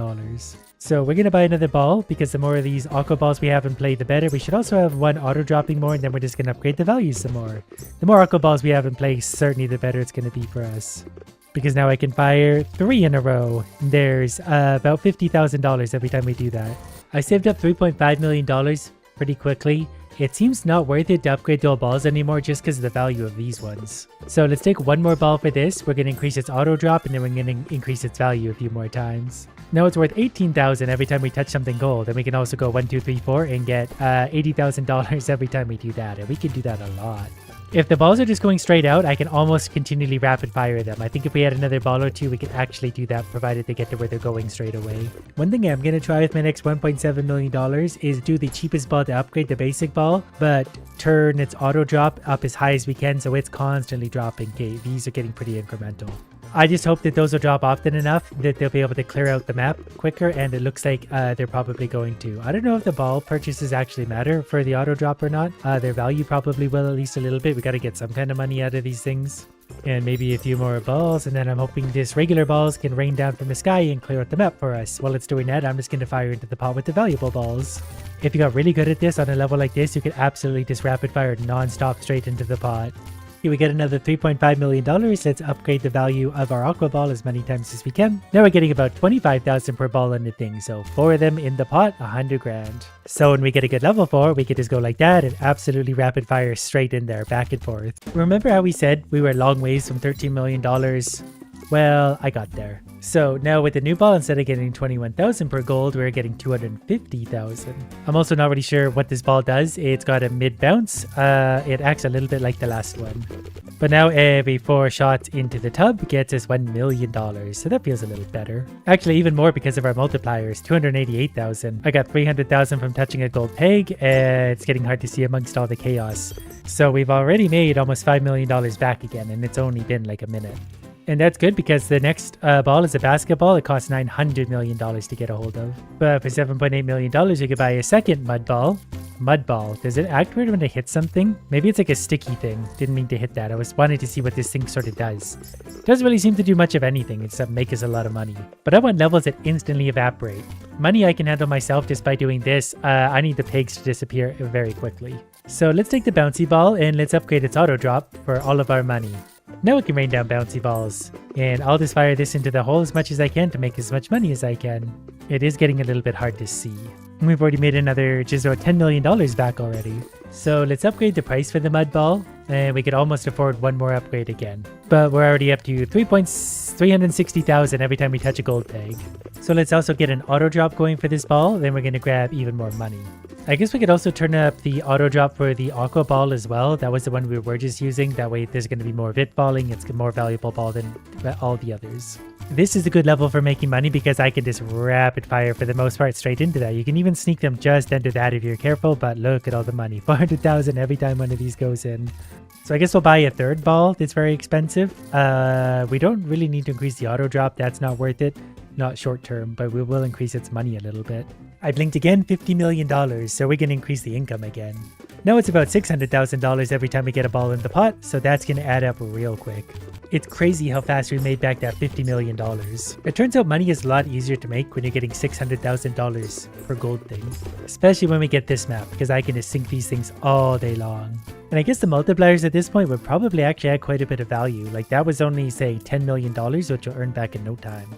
So we're going to buy another ball because the more of these aqua balls we have in play, the better. We should also have one auto dropping more, and then we're just going to upgrade the values some more. The more aqua balls we have in play, certainly the better it's going to be for us. Because now I can fire 3 in a row. There's about $50,000 every time we do that. I saved up $3.5 million pretty quickly. It seems not worth it to upgrade dual balls anymore just because of the value of these ones. So let's take one more ball for this. We're going to increase its auto drop and then we're going to increase its value a few more times. Now it's worth $18,000 every time we touch something gold. And we can also go 1, 2, 3, 4 and get $80,000 every time we do that. And we can do that a lot. If the balls are just going straight out, I can almost continually rapid fire them. I think if we had another ball or two, we could actually do that provided they get to where they're going straight away. One thing I'm going to try with my next $1.7 million is do the cheapest ball to upgrade the basic ball, but turn its auto drop up as high as we can so it's constantly dropping. Okay, these are getting pretty incremental. I just hope that those will drop often enough that they'll be able to clear out the map quicker, and it looks like they're probably going to. I don't know if the ball purchases actually matter for the auto drop or not. Their value probably will, at least a little bit. We got to get some kind of money out of these things. And maybe a few more balls, and then I'm hoping just regular balls can rain down from the sky and clear out the map for us. While it's doing that, I'm just going to fire into the pot with the valuable balls. If you got really good at this on a level like this, you could absolutely just rapid fire non-stop straight into the pot. Here we get another $3.5 million. Let's upgrade the value of our aqua ball as many times as we can. Now we're getting about 25,000 per ball in the thing. So 4 of them in the pot, 100 grand. So when we get a good level 4, we could just go like that and absolutely rapid fire straight in there, back and forth. Remember how we said we were a long ways from $13 million? Well, I got there. So now with the new ball, instead of getting 21,000 per gold, we're getting 250,000. I'm also not really sure what this ball does. It's got a mid bounce. It acts a little bit like the last one. But now every 4 shots into the tub gets us $1 million. So that feels a little better. Actually, even more because of our multipliers, 288,000. I got 300,000 from touching a gold peg. It's getting hard to see amongst all the chaos. So we've already made almost $5 million back again, and it's only been like a minute. And that's good because the next ball is a basketball. It costs $900 million to get a hold of. But for $7.8 million, you could buy a second mud ball. Mud ball. Does it act weird when it hits something? Maybe it's like a sticky thing. Didn't mean to hit that. I was wanting to see what this thing sort of does. Doesn't really seem to do much of anything except make us a lot of money. But I want levels that instantly evaporate. Money I can handle myself just by doing this. I need the pigs to disappear very quickly. So let's take the bouncy ball and let's upgrade its auto drop for all of our money. Now it can rain down bouncy balls, and I'll just fire this into the hole as much as I can to make as much money as I can. It is getting a little bit hard to see. We've already made another just about $10 million back already. So let's upgrade the price for the mud ball, and we could almost afford one more upgrade again. But we're already up to 360,000 every time we touch a gold peg. So let's also get an auto drop going for this ball, then we're going to grab even more money. I guess we could also turn up the auto drop for the aqua ball as well. That was the one we were just using. That way there's going to be more of it falling. It's a more valuable ball than all the others. This is a good level for making money because I can just rapid fire for the most part straight into that. You can even sneak them just under that if you're careful, but look at all the money. 400,000 every time one of these goes in. So I guess we'll buy a third ball that's very expensive. We don't really need to increase the auto drop. That's not worth it. Not short term, but we will increase its money a little bit. I blinked again, $50 million, so we're going to increase the income again. Now it's about $600,000 every time we get a ball in the pot, so that's going to add up real quick. It's crazy how fast we made back that $50 million. It turns out money is a lot easier to make when you're getting $600,000 per gold thing. Especially when we get this map, because I can just sink these things all day long. And I guess the multipliers at this point would probably actually add quite a bit of value. Like that was only, say, $10 million, which you'll earn back in no time.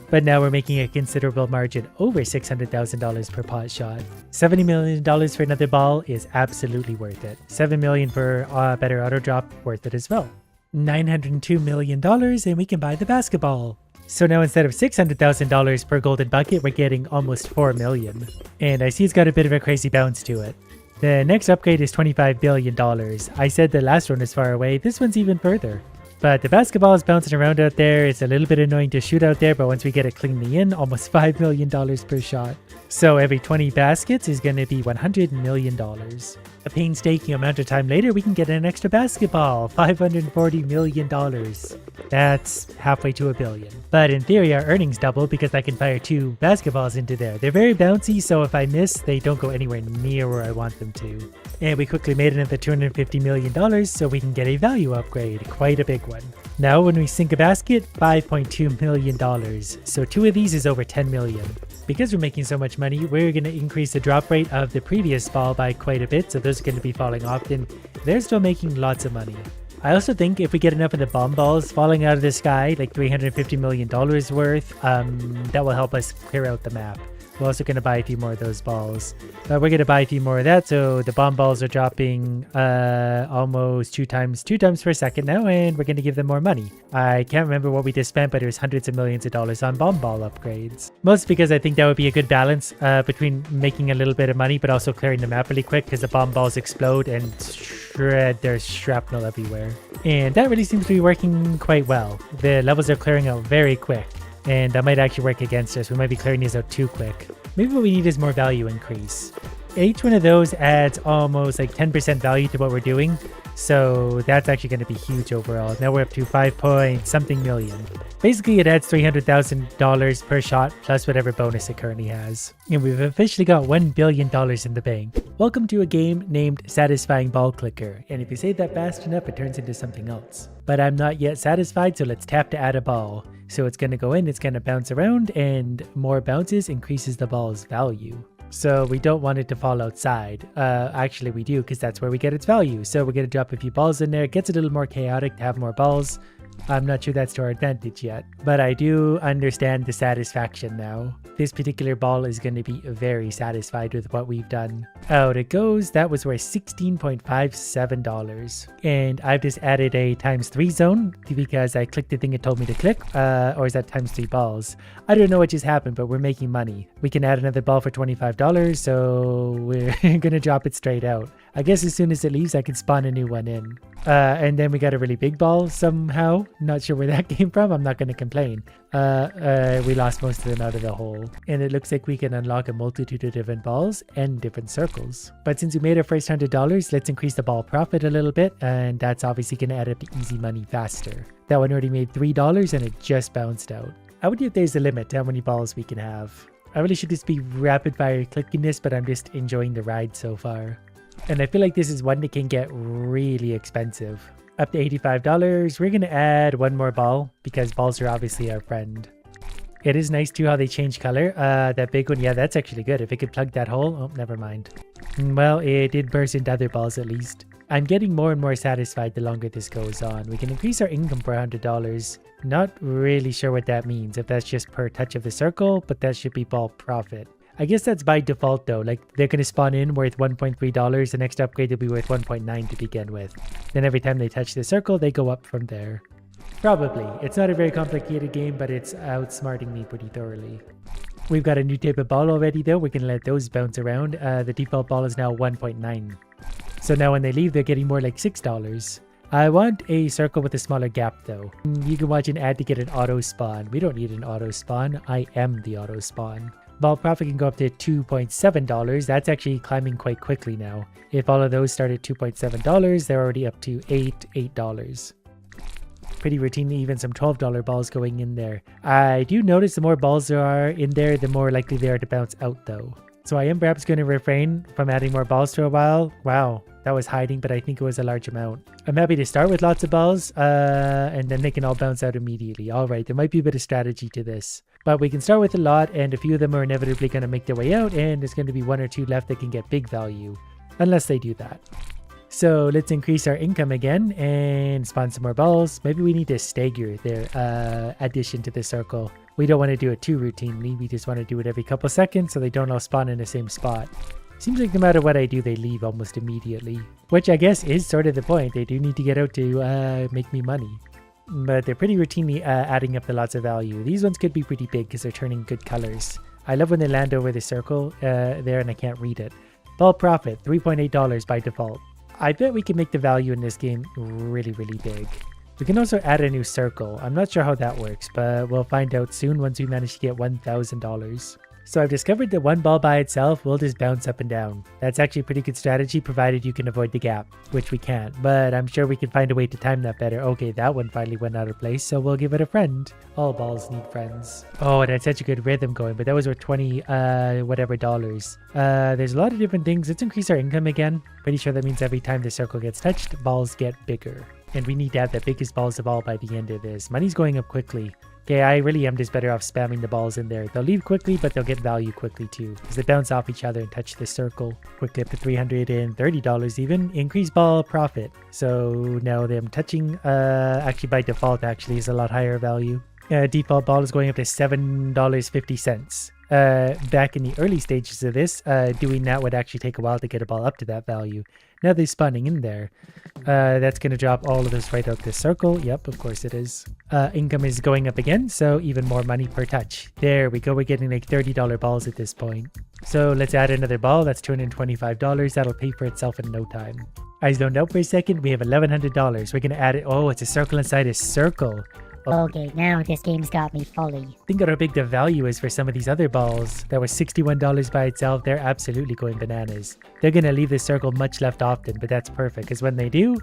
But now we're making a considerable margin, over $600,000 per pot shot. $70 million for another ball is absolutely worth it. $7 million for a better auto drop, worth it as well. $902 million and we can buy the basketball. So now instead of $600,000 per golden bucket, we're getting almost $4 million. And I see it's got a bit of a crazy bounce to it. The next upgrade is $25 billion. I said the last one is far away, this one's even further. But the basketball is bouncing around out there. It's a little bit annoying to shoot out there, but once we get it cleanly in, almost $5 million per shot. So every 20 baskets is going to be $100 million. A painstaking amount of time later, we can get an extra basketball, $540 million. That's halfway to $1 billion. But in theory, our earnings double because I can fire 2 basketballs into there. They're very bouncy, so if I miss, they don't go anywhere near where I want them to. And we quickly made another $250 million so we can get a value upgrade, quite a big one. Now when we sink a basket, $5.2 million. So 2 of these is over $10 million. Because we're making so much money, we're going to increase the drop rate of the previous ball by quite a bit, so those are going to be falling often. They're still making lots of money. I also think if we get enough of the bomb balls falling out of the sky, like $350 million worth, that will help us clear out the map. We're also going to buy a few more of those balls. We're going to buy a few more of that, so the bomb balls are dropping almost two times per second now, and we're going to give them more money. I can't remember what we just spent, but it was hundreds of millions of dollars on bomb ball upgrades. Mostly because I think that would be a good balance between making a little bit of money, but also clearing the map really quick, because the bomb balls explode and shred their shrapnel everywhere. And that really seems to be working quite well. The levels are clearing out very quick. And that might actually work against us. We might be clearing these out too quick. Maybe what we need is more value increase. Each one of those adds almost like 10% value to what we're doing. So that's actually going to be huge overall. Now we're up to 5 million. Basically, it adds $300,000 per shot plus whatever bonus it currently has. And we've officially got $1 billion in the bank. Welcome to a game named Satisfying Ball Clicker. And if you say that fast enough, it turns into something else. But I'm not yet satisfied, so let's tap to add a ball. So it's going to go in, it's going to bounce around, and more bounces increases the ball's value. So we don't want it to fall outside. Actually, we do, because that's where we get its value. So we're going to drop a few balls in there. It gets a little more chaotic to have more balls. I'm not sure that's to our advantage yet, but I do understand the satisfaction now. This particular ball is going to be very satisfied with what we've done. Out it goes. That was worth $16.57. And I've just added a ×3 zone because I clicked the thing it told me to click. Or is that ×3 balls? I don't know what just happened, but we're making money. We can add another ball for $25, so we're going to drop it straight out. I guess as soon as it leaves, I can spawn a new one in. And then we got a really big ball somehow. Not sure where that came from. I'm not going to complain. We lost most of them out of the hole. And it looks like we can unlock a multitude of different balls and different circles. But since we made our first $100, let's increase the ball profit a little bit. And that's obviously going to add up to easy money faster. That one already made $3 and it just bounced out. I wonder if there's a limit to how many balls we can have. I really should just be rapid fire clicking this, but I'm just enjoying the ride so far. And I feel like this is one that can get really expensive. Up to $85. We're going to add one more ball because balls are obviously our friend. It is nice too how they change color. That big one, yeah, that's actually good. If it could plug that hole, oh, never mind. Well, it did burst into other balls at least. I'm getting more and more satisfied the longer this goes on. We can increase our income for $100. Not really sure what that means, if that's just per touch of the circle, but that should be ball profit. I guess that's by default though, like they're going to spawn in worth $1.3, the next upgrade will be worth 1.9 to begin with. Then every time they touch the circle, they go up from there. Probably. It's not a very complicated game, but it's outsmarting me pretty thoroughly. We've got a new type of ball already though, we can let those bounce around. The default ball is now 1.9. So now when they leave, they're getting more like $6. I want a circle with a smaller gap though. You can watch an ad to get an auto spawn. We don't need an auto spawn. I am the auto spawn. Ball profit can go up to $2.7. That's actually climbing quite quickly now. If all of those start at $2.7, they're already up to $8. Pretty routinely, even some $12 balls going in there. I do notice the more balls there are in there, the more likely they are to bounce out though. So I am perhaps going to refrain from adding more balls for a while. Wow, that was hiding, but I think it was a large amount. I'm happy to start with lots of balls, and then they can all bounce out immediately. All right, there might be a bit of strategy to this. But we can start with a lot, and a few of them are inevitably going to make their way out, and there's going to be 1 or 2 left that can get big value, unless they do that. So let's increase our income again and spawn some more balls. Maybe we need to stagger their addition to the circle. We don't want to do it too routinely. We just want to do it every couple seconds so they don't all spawn in the same spot. Seems like no matter what I do, they leave almost immediately, which I guess is sort of the point. They do need to get out to make me money. But they're pretty routinely adding up the lots of value. These ones could be pretty big because they're turning good colors. I love when they land over the circle there and I can't read it. Ball profit, $3.8 by default. I bet we can make the value in this game really, really big. We can also add a new circle. I'm not sure how that works, but we'll find out soon once we manage to get $1,000. So I've discovered that one ball by itself will just bounce up and down. That's actually a pretty good strategy provided you can avoid the gap, which we can't, but I'm sure we can find a way to time that better. Okay, that one finally went out of place, so we'll give it a friend. All balls need friends. Oh, and that's such a good rhythm going, but that was worth 20 whatever dollars. There's a lot of different things. Let's increase our income again. Pretty sure that means every time the circle gets touched, balls get bigger. And we need to have the biggest balls of all by the end of this. Money's going up quickly. Okay, I really am just better off spamming the balls in there. They'll leave quickly, but they'll get value quickly too, because they bounce off each other and touch the circle. Quickly up to $330 even. Increase ball profit. So now them touching, actually by default actually is a lot higher value. Default ball is going up to $7.50. Back in the early stages of this, doing that would actually take a while to get a ball up to that value. Now they're spawning in there. That's going to drop all of this right out this circle. Yep, of course it is. Income is going up again, so even more money per touch. There we go. We're getting like $30 balls at this point. So let's add another ball. That's $225. That'll pay for itself in no time. I zoned out for a second. We have $1,100. We're going to add it. Oh, it's a circle inside a circle. Okay, now this game's got me fully. Think of how big the value is for some of these other balls. That was $61 by itself. They're absolutely going bananas. They're going to leave the circle much left often, but that's perfect because when they do,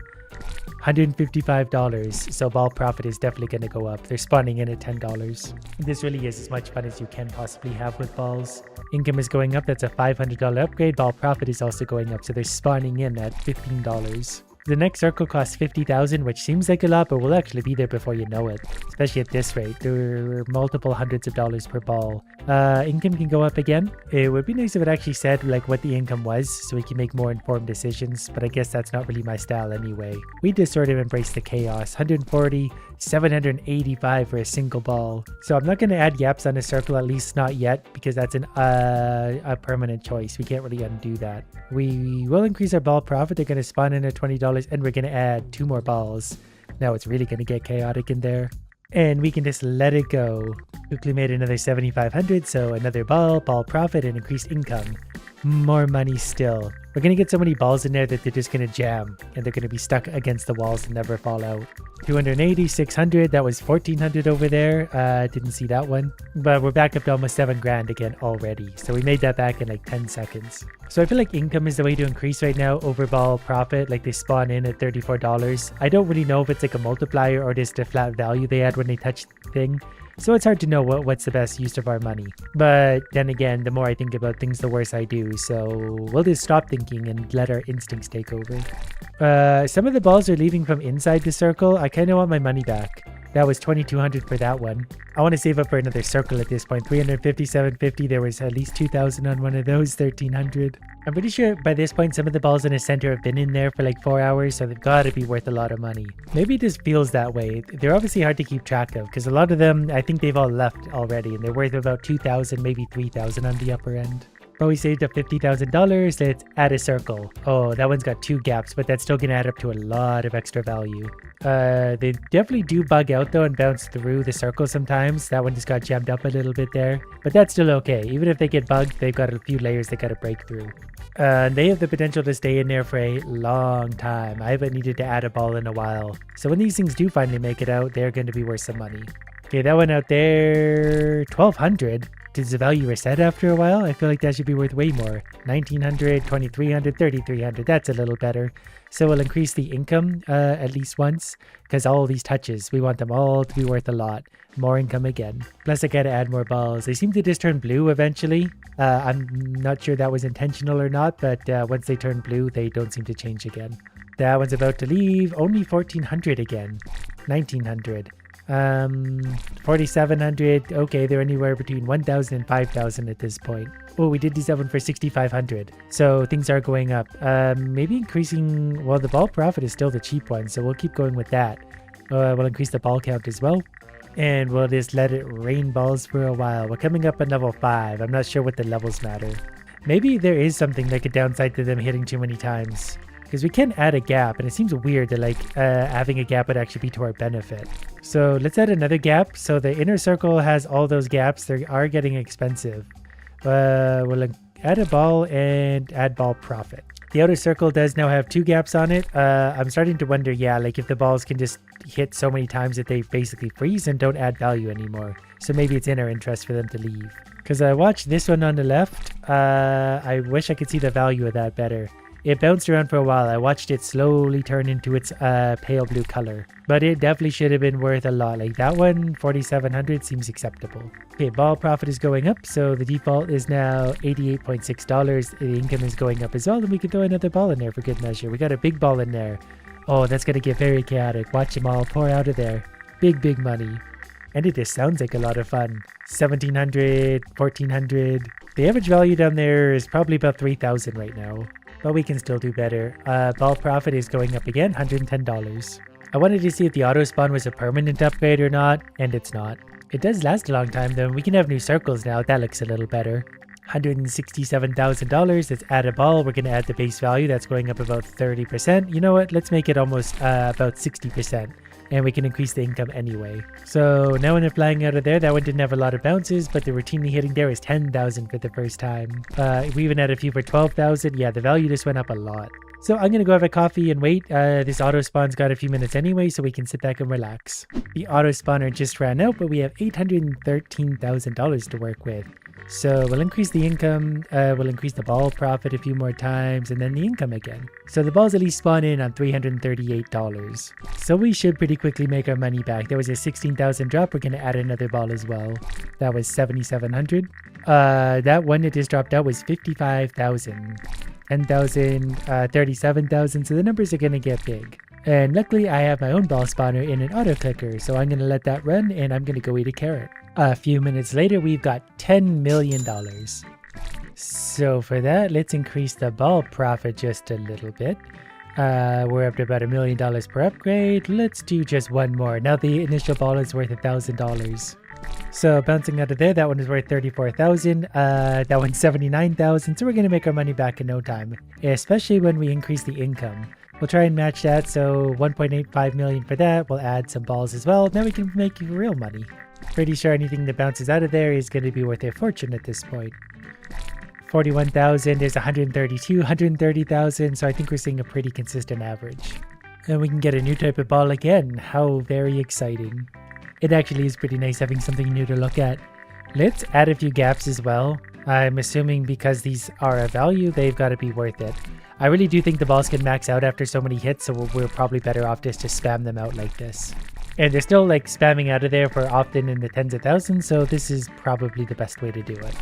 $155. So ball profit is definitely going to go up. They're spawning in at $10. This really is as much fun as you can possibly have with balls. Income is going up. That's a $500 upgrade. Ball profit is also going up. So they're spawning in at $15. The next circle costs $50,000, which seems like a lot, but we'll actually be there before you know it. Especially at this rate, there are multiple hundreds of dollars per ball. Income can go up again. It would be nice if it actually said like what the income was, so we can make more informed decisions, but I guess that's not really my style anyway. We just sort of embrace the chaos. 140, 785 for a single ball. So I'm not going to add yaps on a circle, at least not yet, because that's a permanent choice. We can't really undo that. We will increase our ball profit. They're going to spawn in at $20. And we're going to add 2 more balls. Now it's really going to get chaotic in there. And we can just let it go. Quickly made another 7,500, so another ball profit, and increased income. More money still. We're going to get so many balls in there that they're just going to jam. And they're going to be stuck against the walls and never fall out. 280, 600, that was 1,400 over there. Didn't see that one. But we're back up to almost 7 grand again already. So we made that back in like 10 seconds. So I feel like income is the way to increase right now over ball profit. Like they spawn in at $34. I don't really know if it's like a multiplier or just a flat value they add when they touch the thing. So it's hard to know what's the best use of our money. But then again, the more I think about things, the worse I do. So we'll just stop thinking and let our instincts take over. Some of the balls are leaving from inside the circle. I kind of want my money back. That was $2,200 for that one. I want to save up for another circle at this point. 350, 750. There was at least 2,000 on one of those. 1,300. I'm pretty sure by this point some of the balls in the center have been in there for like 4 hours, so they've got to be worth a lot of money. Maybe it just feels that way. They're obviously hard to keep track of because a lot of them, I think they've all left already, and they're worth about 2,000, maybe 3,000 on the upper end. But we saved up $50,000. Let's add a circle. Oh, that one's got 2 gaps, but that's still going to add up to a lot of extra value. They definitely do bug out though and bounce through the circle sometimes. That one just got jammed up a little bit there, but that's still okay. Even if they get bugged, they've got a few layers they got to break through. They have the potential to stay in there for a long time. I haven't needed to add a ball in a while. So when these things do finally make it out, they're going to be worth some money. Okay, that one out there, 1,200. Does the value reset after a while? I feel like that should be worth way more. 1900, 2300, 3300. That's a little better. So we'll increase the income at least once, because all these touches, we want them all to be worth a lot. More income again. Plus I gotta add more balls. They seem to just turn blue eventually. I'm not sure that was intentional or not, but once they turn blue, they don't seem to change again. That one's about to leave. Only 1400 again. 1900. 4700. Okay, they're anywhere between 1000 and 5000 at this point. Oh, we did these that one for 6500. So things are going up. Maybe increasing. Well, the ball profit is still the cheap one, so we'll keep going with that. We'll increase the ball count as well. And we'll just let it rain balls for a while. We're coming up on level 5. I'm not sure what the levels matter. Maybe there is something like a downside to them hitting too many times. Because we can add a gap, and it seems weird that having a gap would actually be to our benefit. So let's add another gap. So the inner circle has all those gaps. They are getting expensive. We'll add a ball and add ball profit. The outer circle does now have 2 gaps on it. I'm starting to wonder, if the balls can just hit so many times that they basically freeze and don't add value anymore. So maybe it's in our interest for them to leave. Because I watched this one on the left. I wish I could see the value of that better. It bounced around for a while. I watched it slowly turn into its pale blue color. But it definitely should have been worth a lot. Like that one, 4700 seems acceptable. Okay, ball profit is going up. So the default is now $88.6. The income is going up as well. And we can throw another ball in there for good measure. We got a big ball in there. Oh, that's going to get very chaotic. Watch them all pour out of there. Big money. And it just sounds like a lot of fun. 1700, 1400. The average value down there is probably about 3000 right now. But we can still do better. Ball profit is going up again, $110. I wanted to see if the auto spawn was a permanent upgrade or not, and it's not. It does last a long time though. We can have new circles now. That looks a little better. $167,000. Let's add a ball. We're going to add the base value. That's going up about 30%. You know what? Let's make it almost about 60%. And we can increase the income anyway. So now when they're flying out of there, that one didn't have a lot of bounces, but the routinely hitting there is 10,000 for the first time. We even had a few for 12,000. Yeah, the value just went up a lot. So I'm going to go have a coffee and wait. This auto spawn's got a few minutes anyway, so we can sit back and relax. The auto spawner just ran out, but we have $813,000 to work with. So we'll increase the income, we'll increase the ball profit a few more times, and then the income again. So the balls at least spawn in on $338. So we should pretty quickly make our money back. There was a 16,000 drop. We're going to add another ball as well. That was 7,700. That one that just dropped out was 55,000. 10,000, 37,000. So the numbers are going to get big. And luckily I have my own ball spawner in an auto clicker. So I'm going to let that run and I'm going to go eat a carrot. A few minutes later, we've got $10 million. So for that, let's increase the ball profit just a little bit. We're up to about $1 million per upgrade. Let's do just one more. Now the initial ball is worth $1,000. So bouncing out of there, that one is worth 34,000. That one's 79,000. So we're going to make our money back in no time, especially when we increase the income. We'll try and match that. So 1.85 million for that. We'll add some balls as well. Now we can make real money. Pretty sure anything that bounces out of there is going to be worth a fortune at this point. 41,000, there's 132, 130,000, so I think we're seeing a pretty consistent average. And we can get a new type of ball again. How very exciting. It actually is pretty nice having something new to look at. Let's add a few gaps as well. I'm assuming because these are a value, they've got to be worth it. I really do think the balls can max out after so many hits, so we're probably better off just to spam them out like this. And they're still like spamming out of there for often in the tens of thousands, so this is probably the best way to do it.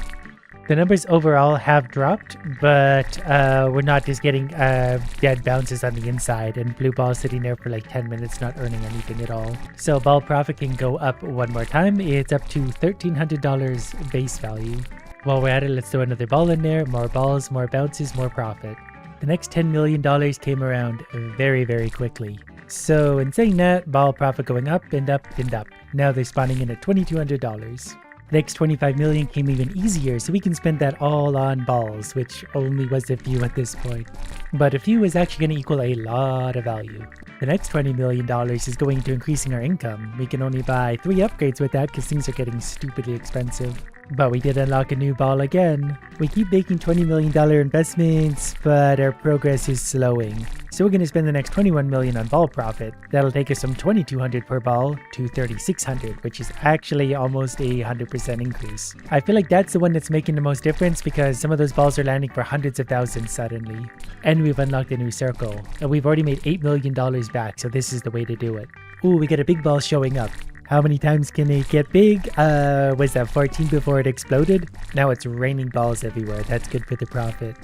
The numbers overall have dropped, but we're not just getting dead bounces on the inside and blue balls sitting there for like 10 minutes not earning anything at all. So ball profit can go up one more time. It's up to $1,300 base value. While we're at it, let's throw another ball in there. More balls, more bounces, more profit. The next $10 million came around very, very quickly. So in saying that, ball profit going up and up and up. Now they're spawning in at $2,200. Next 25 million came even easier, so we can spend that all on balls, which only was a few at this point. But a few is actually going to equal a lot of value. The next $20 million is going into increasing our income. We can only buy 3 upgrades with that because things are getting stupidly expensive. But we did unlock a new ball again. We keep making $20 million investments, but our progress is slowing. So So we're going to spend the next 21 million on ball profit. That'll take us from 2200 per ball to 3600, which is actually almost a 100% increase. I feel like that's the one that's making the most difference because some of those balls are landing for hundreds of thousands suddenly. And we've unlocked a new circle. And we've already made $8 million back, so this is the way to do it. Ooh, we get a big ball showing up. How many times can it get big? Was that 14 before it exploded? Now it's raining balls everywhere. That's good for the profit.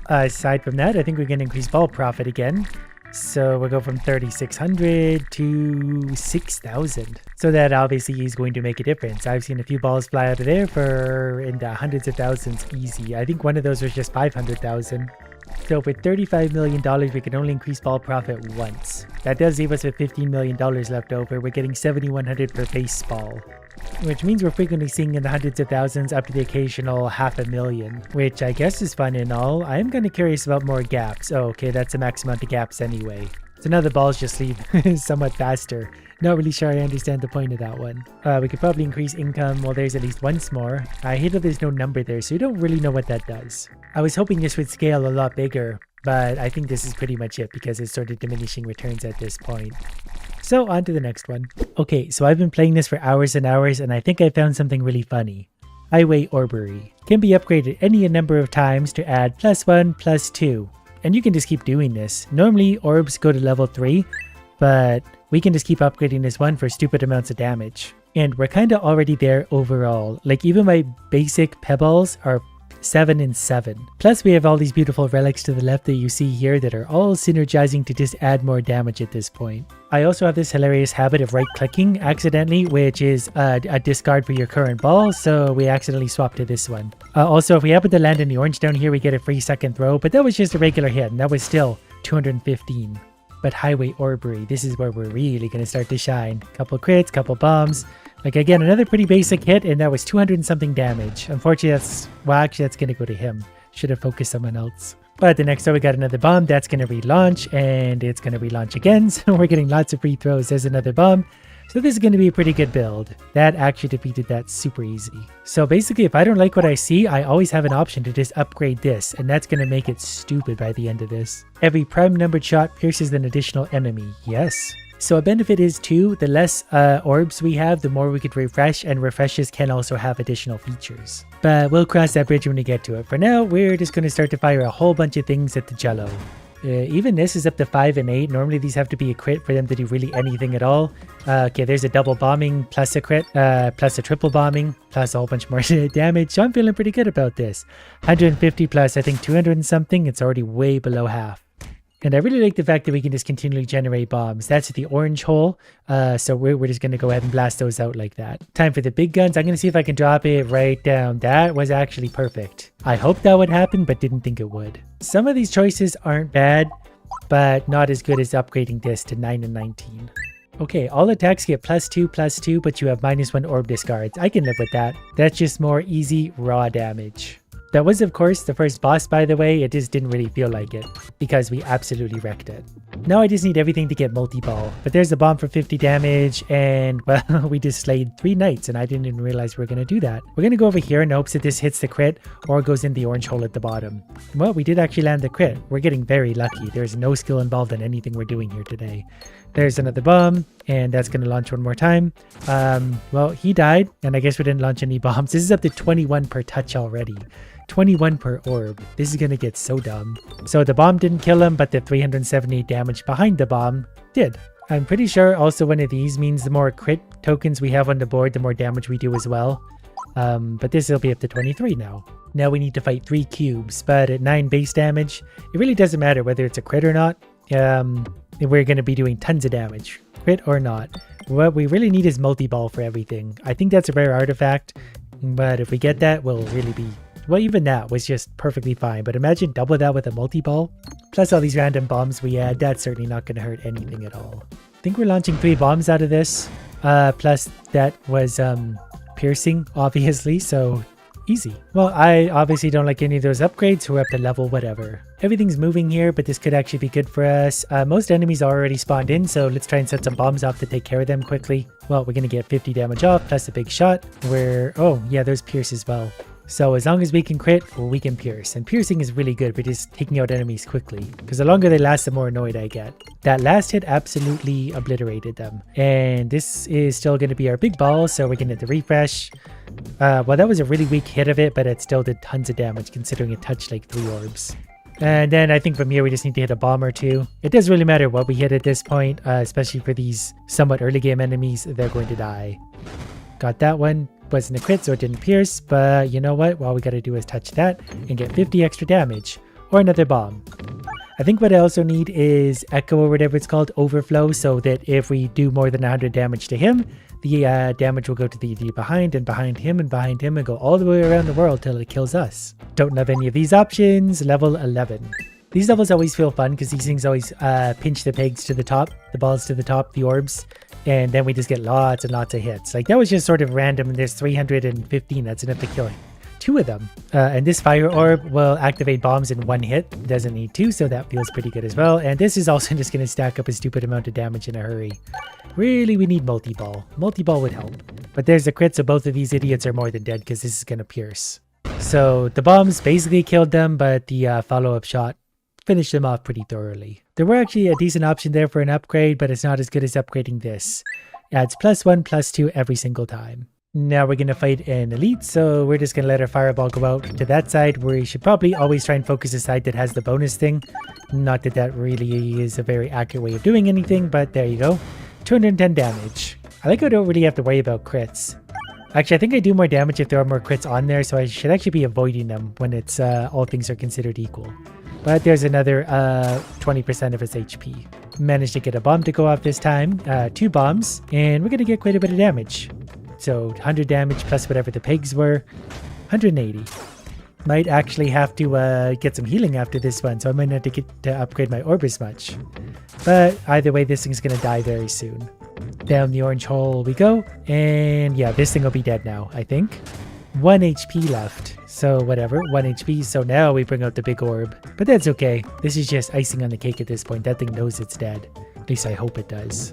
Aside from that, I think we're going to increase ball profit again. So we'll go from 3,600 to 6,000. So that obviously is going to make a difference. I've seen a few balls fly out of there for in the hundreds of thousands easy. I think one of those was just 500,000. So with $35 million, we can only increase ball profit once. That does leave us with $15 million left over. We're getting 7,100 per base ball, which means we're frequently seeing in the hundreds of thousands up to the occasional 500,000, which I guess is fun and all. I am kind of curious about more gaps. Oh, okay, that's the max amount of gaps anyway. So now the balls just leave somewhat faster. Not really sure I understand the point of that one. We could probably increase income. Well, there's at least once more. I hate that there's no number there, so you don't really know what that does. I was hoping this would scale a lot bigger, but I think this is pretty much it because it's sort of diminishing returns at this point. So on to the next one. Okay, so I've been playing this for hours and hours, and I think I found something really funny. Highway Orbery can be upgraded any number of times to add +1, +2. And you can just keep doing this. Normally, orbs go to level 3, but we can just keep upgrading this one for stupid amounts of damage. And we're kind of already there overall. Like, even my basic pebbles are 7 and 7. Plus, we have all these beautiful relics to the left that you see here that are all synergizing to just add more damage at this point. I also have this hilarious habit of right-clicking accidentally, which is a discard for your current ball, so we accidentally swapped to this one. Also, if we happen to land in the orange down here, we get a free second throw, but that was just a regular hit, and that was still 215. But Highway Orbery, this is where we're really going to start to shine. Couple crits, couple bombs. Like, again, another pretty basic hit, and that was 200 and something damage. Unfortunately, that's going to go to him. Should have focused someone else. But the next time we got another bomb, that's going to relaunch, and it's going to relaunch again. So we're getting lots of free throws. There's another bomb. So this is going to be a pretty good build. That actually defeated that super easy. So basically, if I don't like what I see, I always have an option to just upgrade this, and that's going to make it stupid by the end of this. Every prime numbered shot pierces an additional enemy. Yes. So a benefit is too, the less orbs we have, the more we could refresh, and refreshes can also have additional features. But we'll cross that bridge when we get to it. For now, we're just going to start to fire a whole bunch of things at the Jello. Even this is up to 5 and 8. Normally these have to be a crit for them to do really anything at all. Okay, there's a double bombing plus a crit, plus a triple bombing, plus a whole bunch more damage. So I'm feeling pretty good about this. 150 plus I think 200 and something. It's already way below half. And I really like the fact that we can just continually generate bombs. That's the orange hole. So we're just going to go ahead and blast those out like that. Time for the big guns. I'm going to see if I can drop it right down. That was actually perfect. I hoped that would happen, but didn't think it would. Some of these choices aren't bad, but not as good as upgrading this to 9 and 19. Okay, all attacks get +2/+2, but you have -1 orb discards. I can live with that. That's just more easy, raw damage. That was, of course, the first boss, by the way. It just didn't really feel like it, because we absolutely wrecked it. Now I just need everything to get multi-ball. But there's a bomb for 50 damage, and, well, we just slayed 3 knights, and I didn't even realize we were going to do that. We're going to go over here in hopes that this hits the crit, or goes in the orange hole at the bottom. Well, we did actually land the crit. We're getting very lucky. There's no skill involved in anything we're doing here today. There's another bomb, and that's going to launch one more time. Well, he died, and I guess we didn't launch any bombs. This is up to 21 per touch already. 21 per orb. This is going to get so dumb. So the bomb didn't kill him, but the 378 damage behind the bomb did. I'm pretty sure also one of these means the more crit tokens we have on the board, the more damage we do as well. But this will be up to 23 now. Now we need to fight 3 cubes, but at 9 base damage, it really doesn't matter whether it's a crit or not. We're going to be doing tons of damage, crit or not. What we really need is multi-ball for everything. I think that's a rare artifact, but if we get that, we'll really be... Well, even that was just perfectly fine, but imagine double that with a multi-ball. Plus all these random bombs we add, that's certainly not going to hurt anything at all. I think we're launching 3 bombs out of this. Plus that was piercing, obviously, so easy. Well, I obviously don't like any of those upgrades, so we're up to level whatever. Everything's moving here, but this could actually be good for us. Most enemies are already spawned in, so let's try and set some bombs off to take care of them quickly. Well, we're going to get 50 damage off, plus a big shot. Oh, yeah, there's pierce as well. So as long as we can crit, we can pierce. And piercing is really good for just taking out enemies quickly. Because the longer they last, the more annoyed I get. That last hit absolutely obliterated them. And this is still going to be our big ball, so we're going to hit the refresh. Well, that was a really weak hit of it, but it still did tons of damage considering it touched like 3 orbs. And then I think from here we just need to hit a bomb or 2. It doesn't really matter what we hit at this point, especially for these somewhat early game enemies, they're going to die. Got that one. Wasn't a crit, so it didn't pierce, but you know what? All we gotta do is touch that and get 50 extra damage. Or another bomb. I think what I also need is Echo or whatever it's called, Overflow, so that if we do more than 100 damage to him, the damage will go to the behind and behind him and behind him and go all the way around the world till it kills us. Don't have any of these options. Level 11. These levels always feel fun because these things always pinch the pegs to the top, the balls to the top, the orbs. And then we just get lots and lots of hits. Like that was just sort of random and there's 315. That's enough to kill 2 of them. And this fire orb will activate bombs in 1 hit. Doesn't need 2, so that feels pretty good as well. And this is also just going to stack up a stupid amount of damage in a hurry. Really, we need multi-ball. Multi-ball would help. But there's a crit, so both of these idiots are more than dead because this is going to pierce. So the bombs basically killed them, but the follow-up shot finished them off pretty thoroughly. There were actually a decent option there for an upgrade, but it's not as good as upgrading this. Adds +1, +2 every single time. Now we're going to fight an elite, so we're just going to let our fireball go out to that side, where you should probably always try and focus the side that has the bonus thing. Not that that really is a very accurate way of doing anything, but there you go. 210 damage. I like how I don't really have to worry about crits. Actually, I think I do more damage if there are more crits on there, so I should actually be avoiding them when it's all things are considered equal. But there's another 20% of his HP. Managed to get a bomb to go off this time. 2 bombs. And we're going to get quite a bit of damage. So 100 damage plus whatever the pegs were. 180. Might actually have to get some healing after this one. So I might not have to get to upgrade my orb as much. But either way, this thing's going to die very soon. Down the orange hole we go. And yeah, this thing will be dead now, I think. 1 HP left. So whatever, 1 HP. So now we bring out the big orb. But that's okay. This is just icing on the cake at this point. That thing knows it's dead. At least I hope it does.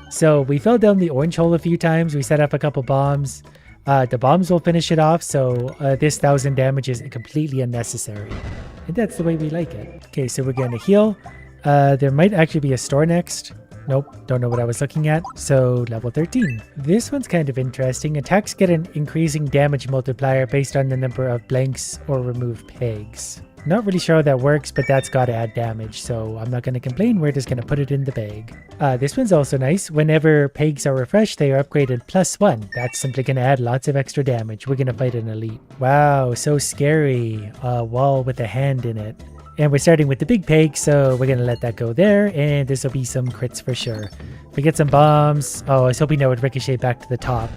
So we fell down the orange hole a few times. We set up a couple bombs. The bombs will finish it off. So this 1000 damage is completely unnecessary. And that's the way we like it. Okay, so we're going to heal. There might actually be a store next. Nope, don't know what I was looking at. So level 13. This one's kind of interesting. Attacks get an increasing damage multiplier based on the number of blanks or removed pegs. Not really sure how that works, but that's got to add damage, so I'm not going to complain. We're just going to put it in the bag. This one's also nice. Whenever pegs are refreshed, they are upgraded +1. That's simply going to add lots of extra damage. We're going to fight an elite. Wow, so scary. A wall with a hand in it. And we're starting with the big peg, so we're going to let that go there, and this will be some crits for sure. We get some bombs. Oh, I was hoping that would ricochet back to the top.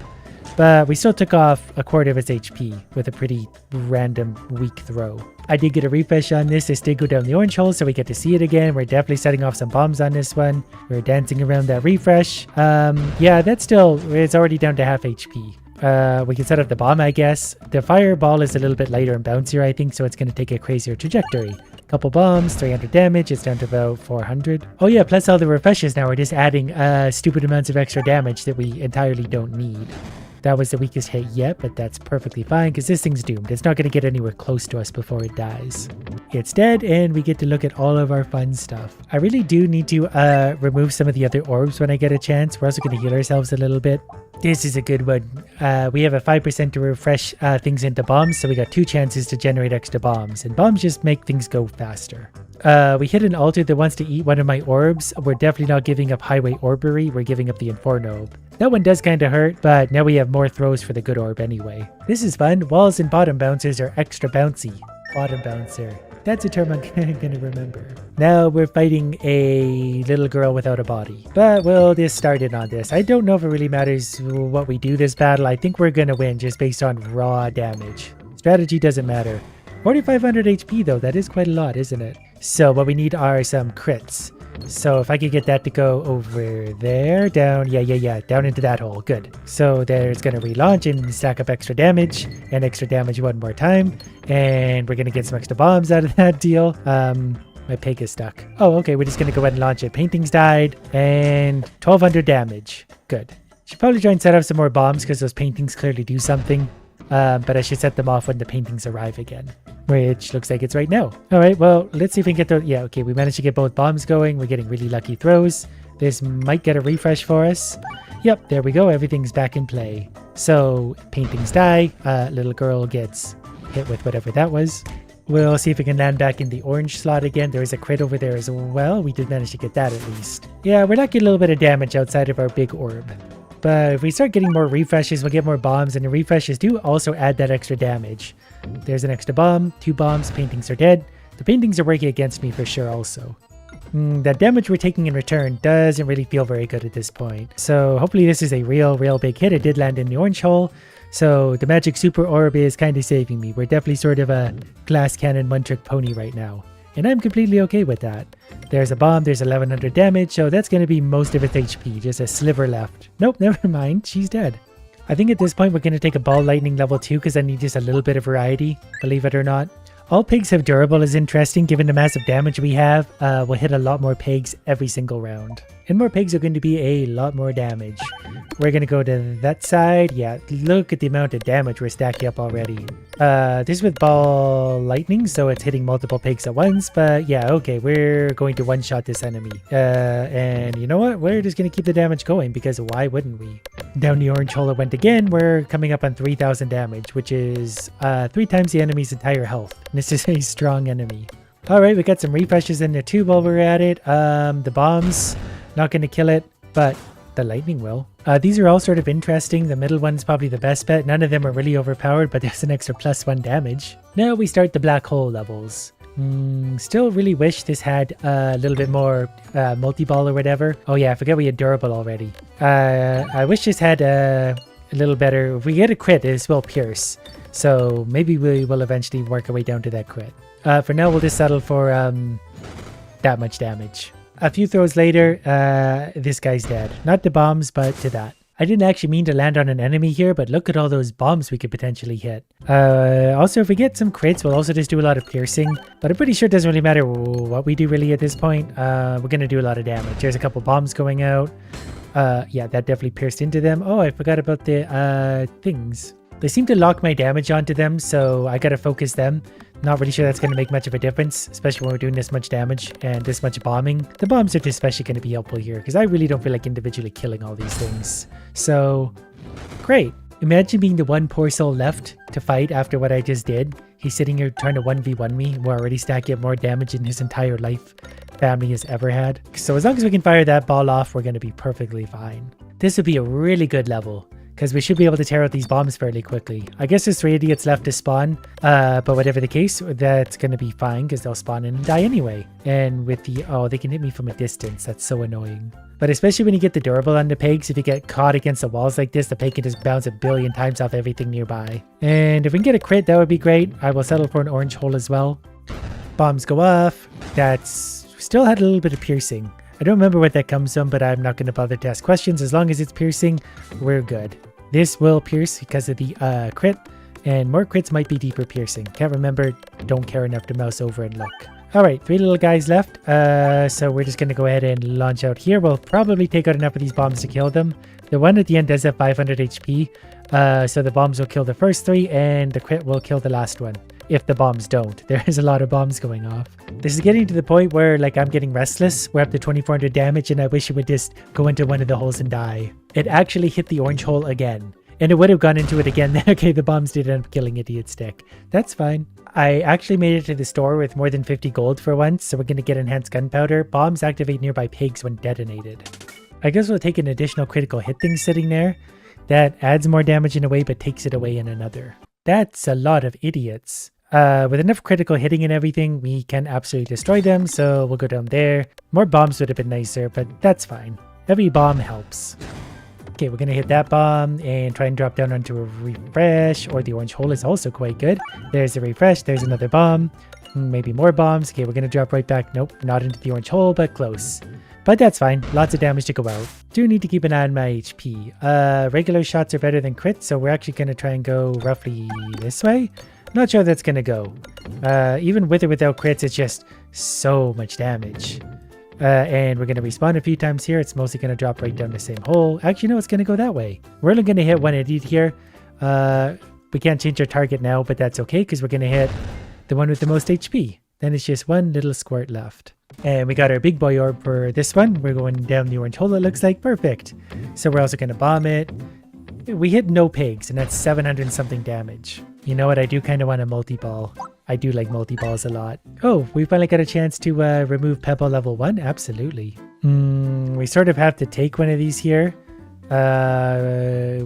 But we still took off a quarter of its HP with a pretty random weak throw. I did get a refresh on this. This did go down the orange hole, so we get to see it again. We're definitely setting off some bombs on this one. We're dancing around that refresh. Yeah, that's still, it's already down to half HP. We can set up the bomb, I guess. The fireball is a little bit lighter and bouncier, I think, so it's going to take a crazier trajectory. Couple bombs, 300 damage. It's down to about 400. Oh yeah, plus all the refreshes now. We're just adding stupid amounts of extra damage that we entirely don't need. That was the weakest hit yet, but that's perfectly fine because this thing's doomed. It's not going to get anywhere close to us before it dies. It's dead, and we get to look at all of our fun stuff. I really do need to remove some of the other orbs when I get a chance. We're also going to heal ourselves a little bit. This is a good one. We have a 5% to refresh things into bombs, so we got 2 chances to generate extra bombs. And bombs just make things go faster. We hit an altar that wants to eat one of my orbs. We're definitely not giving up Highway Orbery. We're giving up the Inferno. That one does kind of hurt, but now we have more throws for the good orb anyway. This is fun. Walls and bottom bouncers are extra bouncy. Bottom bouncer. That's a term I'm gonna remember. Now we're fighting a little girl without a body. But we'll just start in on this. I don't know if it really matters what we do this battle. I think we're gonna win just based on raw damage. Strategy doesn't matter. 4,500 HP though, that is quite a lot, isn't it? So what we need are some crits. So if I could get that to go over there, down, yeah, down into that hole, good. So there's going to relaunch and stack up extra damage, and extra damage one more time. And we're going to get some extra bombs out of that deal. My pig is stuck. Oh, okay, we're just going to go ahead and launch it. Paintings died, and 1,200 damage. Good. Should probably try and set up some more bombs because those paintings clearly do something. but I should set them off when the paintings arrive again, which looks like it's right now. All right, well, let's see if we can get those. Yeah, okay, we managed to get both bombs going. We're getting really lucky throws. This might get a refresh for us. Yep, there we go. Everything's back in play. So paintings die. Little girl gets hit with whatever that was. We'll see if we can land back in the orange slot again. There is a crit over there as well. We did manage to get that at least. Yeah, we're not getting a little bit of damage outside of our big orb. But if we start getting more refreshes, we'll get more bombs, and the refreshes do also add that extra damage. There's an extra bomb, 2 bombs, paintings are dead. The paintings are working against me for sure also. That damage we're taking in return doesn't really feel very good at this point. So hopefully this is a real big hit. It did land in the orange hole. So the magic super orb is kind of saving me. We're definitely sort of a glass cannon one-trick pony right now. And I'm completely okay with that. There's a bomb, there's 1100 damage, so that's going to be most of its HP, just a sliver left. Nope, never mind, she's dead. I think at this point we're going to take a ball lightning level 2 because I need just a little bit of variety, believe it or not. All pigs have durable is interesting given the massive damage we have. We'll hit a lot more pigs every single round. And more pigs are going to be a lot more damage. We're going to go to that side. Yeah, look at the amount of damage we're stacking up already. This is with ball lightning, so it's hitting multiple pigs at once. But yeah, okay, we're going to one-shot this enemy. And you know what? We're just going to keep the damage going because why wouldn't we? Down the orange hole it went again. We're coming up on 3000 damage, which is 3 times the enemy's entire health. And this is a strong enemy. Alright, we got some refreshes in there too while we're at it. The bombs, not going to kill it, but the lightning will. These are all sort of interesting. The middle one's probably the best bet. None of them are really overpowered, but there's an extra +1 damage. Now we start the black hole levels. Still really wish this had a little bit more multi-ball or whatever. Oh yeah, I forget we had durable already. I wish this had a little better. If we get a crit, this will pierce. So maybe we will eventually work our way down to that crit. For now, we'll just settle for that much damage. A few throws later, this guy's dead. Not to bombs, but to that. I didn't actually mean to land on an enemy here, but look at all those bombs we could potentially hit. Also, if we get some crits, we'll also just do a lot of piercing. But I'm pretty sure it doesn't really matter what we do really at this point. We're going to do a lot of damage. There's a couple bombs going out. Yeah, that definitely pierced into them. Oh, I forgot about the things. They seem to lock my damage onto them, so I gotta focus them. Not really sure that's gonna make much of a difference, especially when we're doing this much damage and this much bombing. The bombs are especially gonna be helpful here, because I really don't feel like individually killing all these things. So, great. Imagine being the one poor soul left to fight after what I just did. He's sitting here trying to 1v1 me. We're already stacking up more damage than his entire life family has ever had. So as long as we can fire that ball off, we're gonna be perfectly fine. This would be a really good level, because we should be able to tear out these bombs fairly quickly. I guess there's 3 idiots left to spawn, but whatever the case, that's going to be fine because they'll spawn in and die anyway. And with the, oh, they can hit me from a distance. That's so annoying. But especially when you get the durable on the pigs, if you get caught against the walls like this, the pig can just bounce 1 billion times off everything nearby. And if we can get a crit, that would be great. I will settle for an orange hole as well. Bombs go off. That's still had a little bit of piercing. I don't remember what that comes from, but I'm not going to bother to ask questions. As long as it's piercing, we're good. This will pierce because of the crit, and more crits might be deeper piercing. Can't remember, don't care enough to mouse over and look. Alright, 3 little guys left, so we're just going to go ahead and launch out here. We'll probably take out enough of these bombs to kill them. The one at the end does have 500 HP, so the bombs will kill the first 3, and the crit will kill the last one. If the bombs don't. There is a lot of bombs going off. This is getting to the point where, like, I'm getting restless. We're up to 2400 damage, and I wish it would just go into one of the holes and die. It actually hit the orange hole again. And it would have gone into it again. Okay, the bombs did end up killing Idiot Stick. That's fine. I actually made it to the store with more than 50 gold for once, so we're going to get enhanced gunpowder. Bombs activate nearby pigs when detonated. I guess we'll take an additional critical hit thing sitting there. That adds more damage in a way, but takes it away in another. That's a lot of idiots. With enough critical hitting and everything, we can absolutely destroy them, so we'll go down there. More bombs would have been nicer, but that's fine. Every bomb helps. Okay, we're going to hit that bomb and try and drop down onto a refresh, or the orange hole is also quite good. There's a refresh, there's another bomb, maybe more bombs. Okay, we're going to drop right back. Nope, not into the orange hole, but close. But that's fine, lots of damage to go out. Do need to keep an eye on my HP. Regular shots are better than crits, so we're actually going to try and go roughly this way. Not sure that's going to go. Even with or without crits, it's just so much damage. And we're going to respawn a few times here. It's mostly going to drop right down the same hole. Actually, no, it's going to go that way. We're only going to hit one idiot here. We can't change our target now, but that's okay because we're going to hit the one with the most HP. Then it's just one little squirt left. And we got our big boy orb for this one. We're going down the orange hole, it looks like. Perfect. So we're also going to bomb it. We hit no pigs, and that's 700 and something damage. You know what? I do kind of want a multi-ball. I do like multi-balls a lot. Oh, we finally got a chance to remove Pebble level 1? Absolutely. We sort of have to take one of these here. Either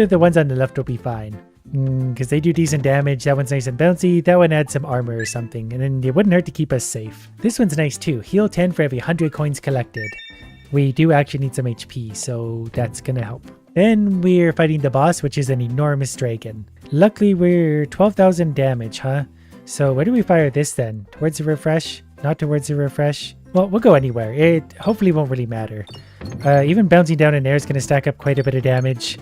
of the ones on the left will be fine. Because they do decent damage. That one's nice and bouncy. That one adds some armor or something. And then it wouldn't hurt to keep us safe. This one's nice too. Heal 10 for every 100 coins collected. We do actually need some HP, so that's going to help. Then we're fighting the boss, which is an enormous dragon. Luckily, we're 12,000 damage, huh? So where do we fire this then? Towards the refresh? Not towards the refresh? Well, we'll go anywhere. It hopefully won't really matter. Even bouncing down in air is going to stack up quite a bit of damage.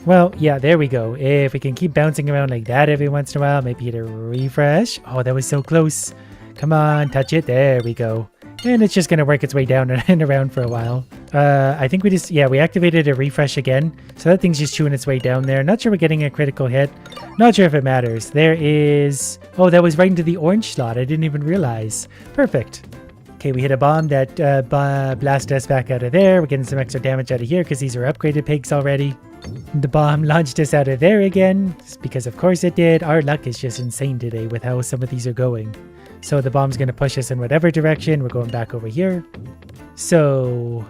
Well, yeah, there we go. If we can keep bouncing around like that every once in a while, maybe hit a refresh. Oh, that was so close. Come on, touch it. There we go. And it's just going to work its way down and around for a while. I think we activated a refresh again. So that thing's just chewing its way down there. Not sure we're getting a critical hit. Not sure if it matters. There is... Oh, that was right into the orange slot. I didn't even realize. Perfect. Okay, we hit a bomb that blasted us back out of there. We're getting some extra damage out of here because these are upgraded pigs already. The bomb launched us out of there again, because of course it did. Our luck is just insane today with how some of these are going. So the bomb's going to push us in whatever direction. We're going back over here. So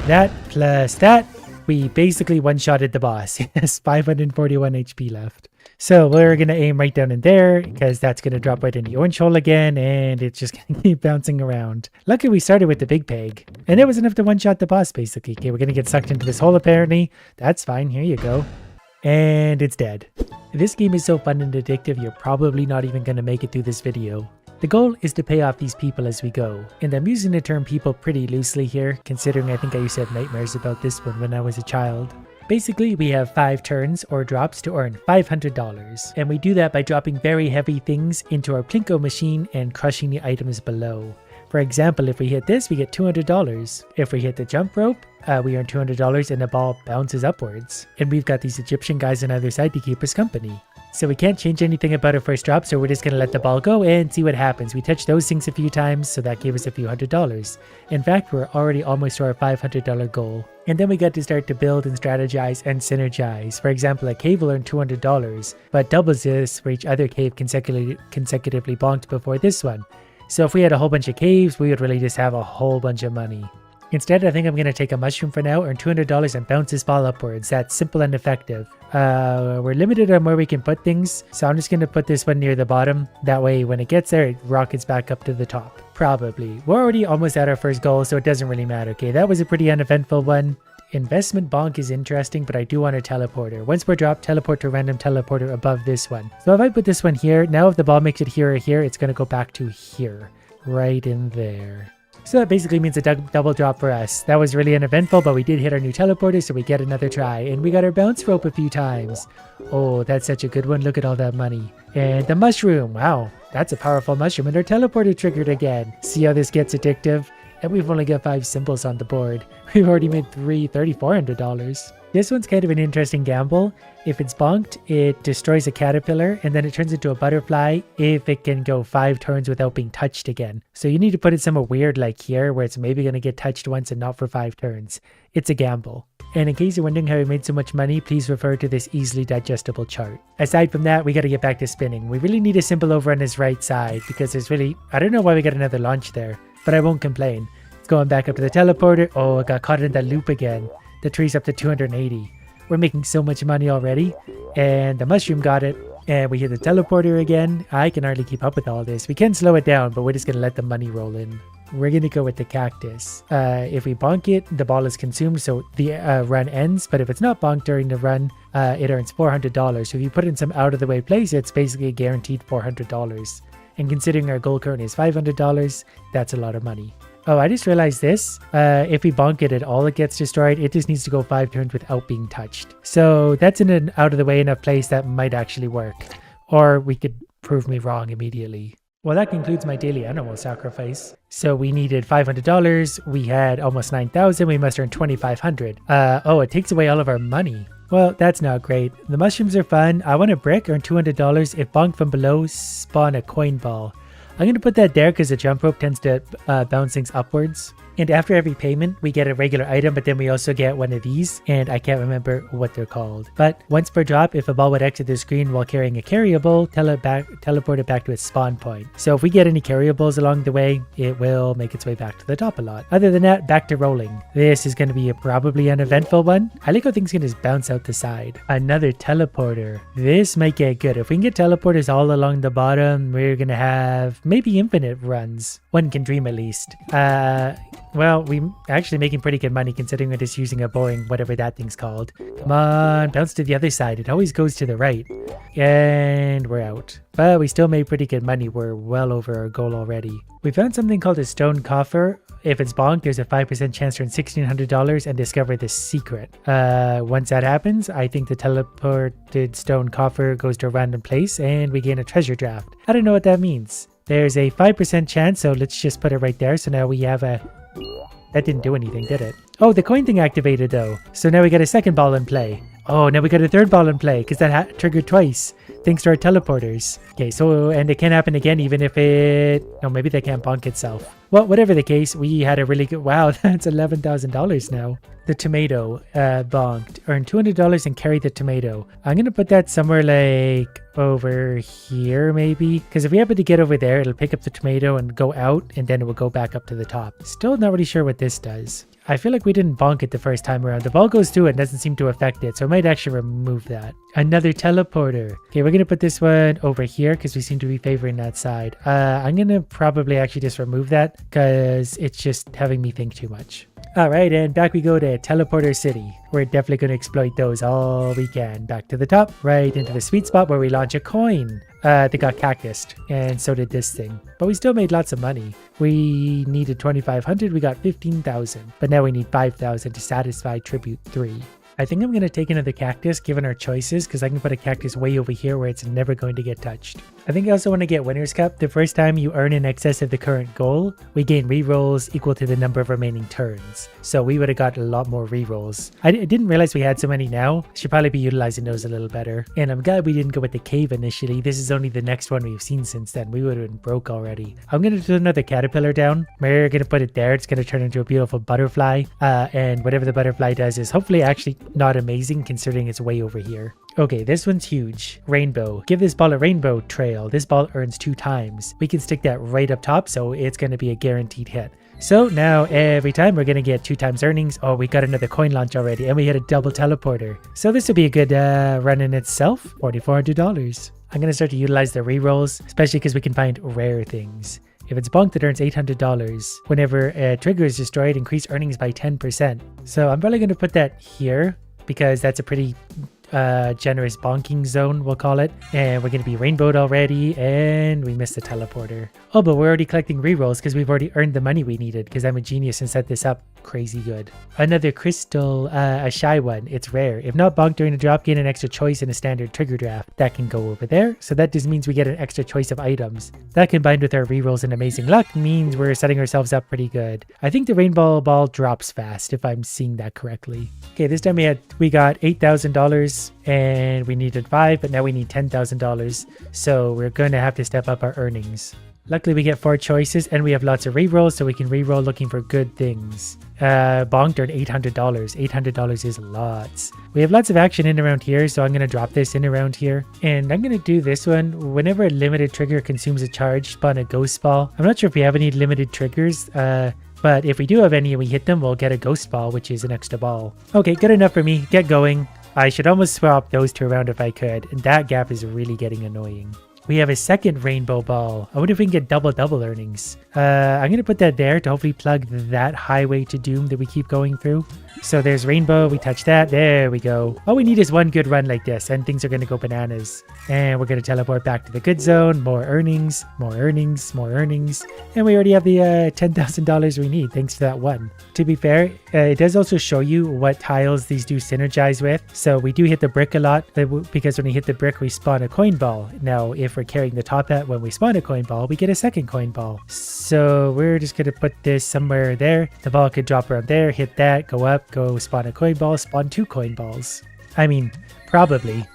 that plus that, we basically one-shotted the boss. Yes, 541 HP left. So we're going to aim right down in there because that's going to drop right in the orange hole again, and it's just going to keep bouncing around. Luckily, we started with the big peg, and it was enough to one-shot the boss, basically. Okay, we're going to get sucked into this hole, apparently. That's fine. Here you go. And it's dead. This game is so fun and addictive, you're probably not even going to make it through this video. The goal is to pay off these people as we go, and I'm using the term people pretty loosely here, considering I think I used to have nightmares about this one when I was a child. Basically, we have 5 turns or drops to earn $500, and we do that by dropping very heavy things into our Plinko machine and crushing the items below. For example, if we hit this, we get $200. If we hit the jump rope, we earn $200 and the ball bounces upwards. And we've got these Egyptian guys on either side to keep us company. So we can't change anything about our first drop, so we're just going to let the ball go and see what happens. We touched those things a few times, so that gave us a few $100. In fact, we're already almost to our $500 goal. And then we got to start to build and strategize and synergize. For example, a cave will earn $200, but doubles this for each other cave consecutively bonked before this one. So if we had a whole bunch of caves, we would really just have a whole bunch of money. Instead, I think I'm going to take a mushroom for now, earn $200 and bounce this ball upwards. That's simple and effective. We're limited on where we can put things, so I'm just going to put this one near the bottom. That way, when it gets there, it rockets back up to the top. Probably. We're already almost at our first goal, so it doesn't really matter. Okay, that was a pretty uneventful one. Investment bonk is interesting, but I do want a teleporter. Once we're dropped, teleport to random teleporter above this one. So if I put this one here, now if the ball makes it here or here, it's going to go back to here. Right in there. So that basically means a double drop for us. That was really uneventful, but we did hit our new teleporter, so we get another try. And we got our bounce rope a few times. Oh, that's such a good one. Look at all that money. And the mushroom. Wow, that's a powerful mushroom. And our teleporter triggered again. See how this gets addictive? And we've only got 5 symbols on the board. We've already made $3,400. This one's kind of an interesting gamble. If it's bonked, it destroys a caterpillar and then it turns into a butterfly if it can go 5 turns without being touched again. So you need to put it somewhere weird like here where it's maybe going to get touched once and not for 5 turns. It's a gamble. And in case you're wondering how we made so much money, please refer to this easily digestible chart. Aside from that, we got to get back to spinning. We really need a symbol over on his right side because there's really... I don't know why we got another launch there, but I won't complain. It's going back up to the teleporter. Oh, I got caught in that loop again. The tree's up to 280. We're making so much money already. And the mushroom got it. And we hit the teleporter again. I can hardly keep up with all this. We can slow it down, but we're just going to let the money roll in. We're going to go with the cactus. If we bonk it, the ball is consumed, so the run ends. But if it's not bonked during the run, it earns $400. So if you put in some out-of-the-way place, it's basically a guaranteed $400. And considering our goal currently is $500, that's a lot of money. Oh, I just realized this. If we bonk it at all, it gets destroyed. It just needs to go 5 turns without being touched. So that's in an out-of-the-way enough place that might actually work. Or we could prove me wrong immediately. Well, that concludes my daily animal sacrifice. So we needed $500. We had almost 9,000. We must earn 2,500. Oh, it takes away all of our money. Well, that's not great. The mushrooms are fun. I want a brick, earn $200. If bonked from below, spawn a coin ball. I'm going to put that there because the jump rope tends to bounce things upwards. And after every payment, we get a regular item, but then we also get one of these, and I can't remember what they're called. But once per drop, if a ball would exit the screen while carrying a carryable, teleport it back to its spawn point. So if we get any carryables along the way, it will make its way back to the top a lot. Other than that, back to rolling. This is going to be probably an eventful one. I like how things can just bounce out the side. Another teleporter. This might get good. If we can get teleporters all along the bottom, we're going to have maybe infinite runs. One can dream at least. Well, we're actually making pretty good money considering we're just using a boring whatever that thing's called. Come on, bounce to the other side. It always goes to the right. And we're out. But we still made pretty good money. We're well over our goal already. We found something called a stone coffer. If it's bonked, there's a 5% chance to earn $1,600 and discover the secret. Once that happens, I think the teleported stone coffer goes to a random place and we gain a treasure draft. I don't know what that means. There's a 5% chance, so let's just put it right there. So now we have a... That didn't do anything, did it? Oh, the coin thing activated though. So now we got a second ball in play. Oh, now we got a third ball in play because that triggered twice. Thanks to our teleporters. Okay, so, and it can happen again even if it... No, maybe they can't bonk itself. Well, whatever the case, we had a really good... Wow, that's $11,000 now. The tomato bonked. Earn $200 and carry the tomato. I'm going to put that somewhere like over here maybe. Because if we happen to get over there, it'll pick up the tomato and go out and then it will go back up to the top. Still not really sure what this does. I feel like we didn't bonk it the first time around. The ball goes through it and doesn't seem to affect it, so I might actually remove that. Another teleporter. Okay, we're going to put this one over here because we seem to be favoring that side. I'm going to probably actually just remove that because it's just having me think too much. Alright, and back we go to Teleporter City. We're definitely going to exploit those all we can. Back to the top, right into the sweet spot where we launch a coin. They got cactused, and so did this thing. But we still made lots of money. We needed 2,500, we got 15,000. But now we need 5,000 to satisfy Tribute 3. I think I'm going to take another cactus given our choices because I can put a cactus way over here where it's never going to get touched. I think I also want to get Winner's Cup. The first time you earn in excess of the current goal, we gain rerolls equal to the number of remaining turns. So we would have got a lot more rerolls. I didn't realize we had so many now. Should probably be utilizing those a little better. And I'm glad we didn't go with the cave initially. This is only the next one we've seen since then. We would have been broke already. I'm going to do another caterpillar down. We're going to put it there. It's going to turn into a beautiful butterfly. And whatever the butterfly does is hopefully actually not amazing considering it's way over here. Okay, this one's huge. Rainbow. Give this ball a rainbow trail. This ball earns 2 times. We can stick that right up top, so it's going to be a guaranteed hit. So now every time we're going to get 2 times earnings. Oh, we got another coin launch already, and we hit a double teleporter. So this would be a good run in itself. $4,400. I'm going to start to utilize the rerolls, especially because we can find rare things. If it's bonked, it earns $800. Whenever a trigger is destroyed, increase earnings by 10%. So I'm probably going to put that here because that's a pretty generous bonking zone, we'll call it. And we're going to be rainbowed already, and we missed the teleporter. Oh, but we're already collecting rerolls because we've already earned the money we needed because I'm a genius and set this up crazy good. Another crystal, a shy one. It's rare. If not bonked during the drop, gain an extra choice in a standard trigger draft. That can go over there. So that just means we get an extra choice of items. That combined with our rerolls and amazing luck means we're setting ourselves up pretty good. I think the rainbow ball drops fast if I'm seeing that correctly. Okay, this time we got $8,000 and we needed 5, but now we need $10,000. So we're going to have to step up our earnings. Luckily, we get 4 choices and we have lots of rerolls, so we can reroll looking for good things. Bonked earned $800. $800 is lots. We have lots of action in around here, so I'm going to drop this in around here. And I'm going to do this one. Whenever a limited trigger consumes a charge, spawn a ghost ball. I'm not sure if we have any limited triggers, but if we do have any and we hit them, we'll get a ghost ball, which is an extra ball. Okay, good enough for me. Get going. I should almost swap those 2 around if I could. And that gap is really getting annoying. We have a second rainbow ball. I wonder if we can get double earnings. I'm going to put that there to hopefully plug that highway to doom that we keep going through. So there's rainbow. We touch that. There we go. All we need is one good run like this and things are going to go bananas. And we're going to teleport back to the good zone. More earnings, more earnings, more earnings. And we already have the $10,000 we need thanks to that one. To be fair, it does also show you what tiles these do synergize with. So we do hit the brick a lot because when we hit the brick, we spawn a coin ball. Now, if we're carrying the top hat when we spawn a coin ball, we get a second coin ball. So we're just going to put this somewhere there. The ball could drop around there, hit that, go up, go spawn a coin ball, spawn 2 coin balls. I mean, probably.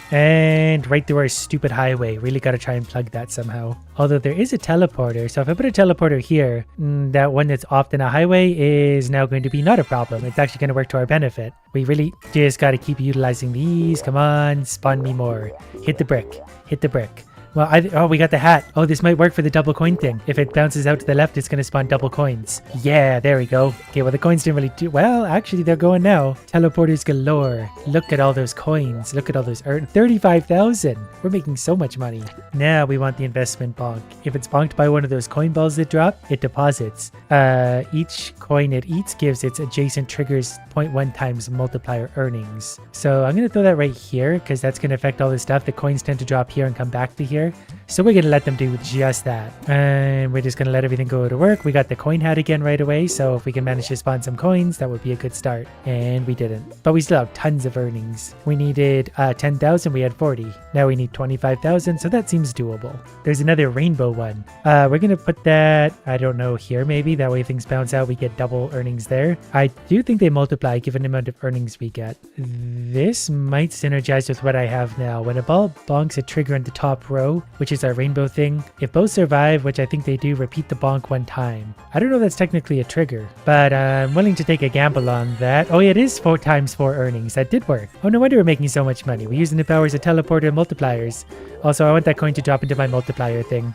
And right through our stupid highway. Really got to try and plug that somehow. Although there is a teleporter. So if I put a teleporter here, that one that's off in a highway is now going to be not a problem. It's actually going to work to our benefit. We really just got to keep utilizing these. Come on, spawn me more. Hit the brick. Hit the brick. Well, oh, we got the hat. Oh, this might work for the double coin thing. If it bounces out to the left, it's going to spawn double coins. Yeah, there we go. Okay, well, the coins didn't really do... Well, actually, they're going now. Teleporters galore. Look at all those coins. Look at all those... 35,000. We're making so much money. Now we want the investment bonk. If it's bonked by one of those coin balls that drop, it deposits. Each coin it eats gives its adjacent triggers 0.1 times multiplier earnings. So I'm going to throw that right here because that's going to affect all this stuff. The coins tend to drop here and come back to here. So we're going to let them do just that. And we're just going to let everything go to work. We got the coin hat again right away. So if we can manage to spawn some coins, that would be a good start. And we didn't. But we still have tons of earnings. We needed 10,000. We had 40. Now we need 25,000. So that seems doable. There's another rainbow one. We're going to put that, I don't know, here maybe. That way things bounce out. We get double earnings there. I do think they multiply given the amount of earnings we get. This might synergize with what I have now. When a ball bonks a trigger in the top row, which is our rainbow thing, if both survive, which I think they do, repeat the bonk one time. I don't know if that's technically a trigger, but I'm willing to take a gamble on that. Oh yeah, it is 4 times 4 earnings. That did work. Oh, no wonder we're making so much money. We're using the powers of teleporter and multipliers. Also, I want that coin to drop into my multiplier thing.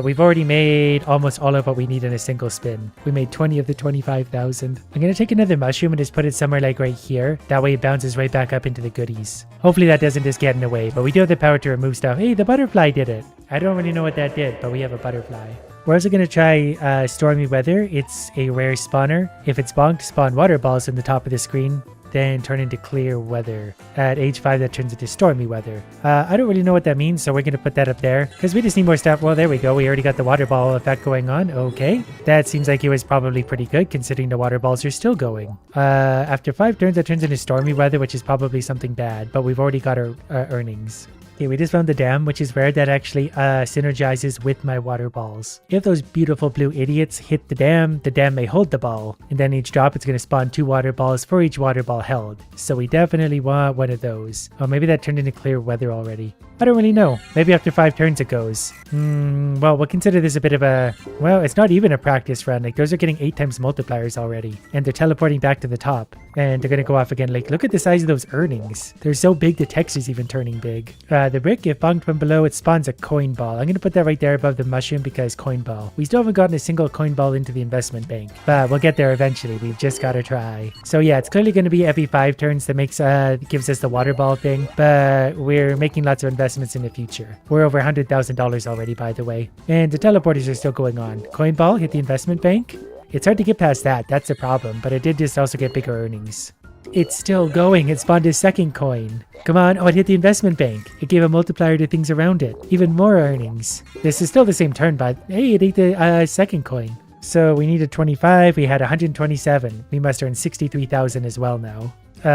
We've already made almost all of what we need in a single spin. We made 20 of the 25,000. I'm going to take another mushroom and just put it somewhere like right here. That way it bounces right back up into the goodies. Hopefully that doesn't just get in the way, but we do have the power to remove stuff. Hey, the butterfly did it. I don't really know what that did, but we have a butterfly. We're also going to try stormy weather. It's a rare spawner. If it's bonked, spawn water balls in the top of the screen, then turn into clear weather. At age 5, that turns into stormy weather. I don't really know what that means, so we're going to put that up there because we just need more stuff. Well, there we go. We already got the water ball effect going on. Okay. That seems like it was probably pretty good considering the water balls are still going. After 5 turns, that turns into stormy weather, which is probably something bad, but we've already got our earnings. Okay, we just found the dam, which is rare. That actually synergizes with my water balls. If those beautiful blue idiots hit the dam may hold the ball. And then each drop, it's going to spawn 2 water balls for each water ball held. So we definitely want one of those. Oh, maybe that turned into clear weather already. I don't really know. Maybe after 5 turns it goes. Well, we'll consider this a bit of a... Well, it's not even a practice run. Like, those are getting 8 times multipliers already. And they're teleporting back to the top. And they're going to go off again. Like, look at the size of those earnings. They're so big, the text is even turning big. The brick, if bonked from below, it spawns a coin ball. I'm going to put that right there above the mushroom because coin ball. We still haven't gotten a single coin ball into the investment bank. But we'll get there eventually. We've just got to try. So yeah, it's clearly going to be every 5 turns that makes gives us the water ball thing. But we're making lots of investments in the future. We're over $100,000 already, by the way. And the teleporters are still going on. Coin ball hit the investment bank. It's hard to get past that. That's the problem. But it did just also get bigger earnings. It's still going. It spawned a second coin. Come on. Oh, it hit the investment bank. It gave a multiplier to things around it. Even more earnings. This is still the same turn, but hey, it ate the second coin. So we needed 25. We had 127. We must earn 63,000 as well now.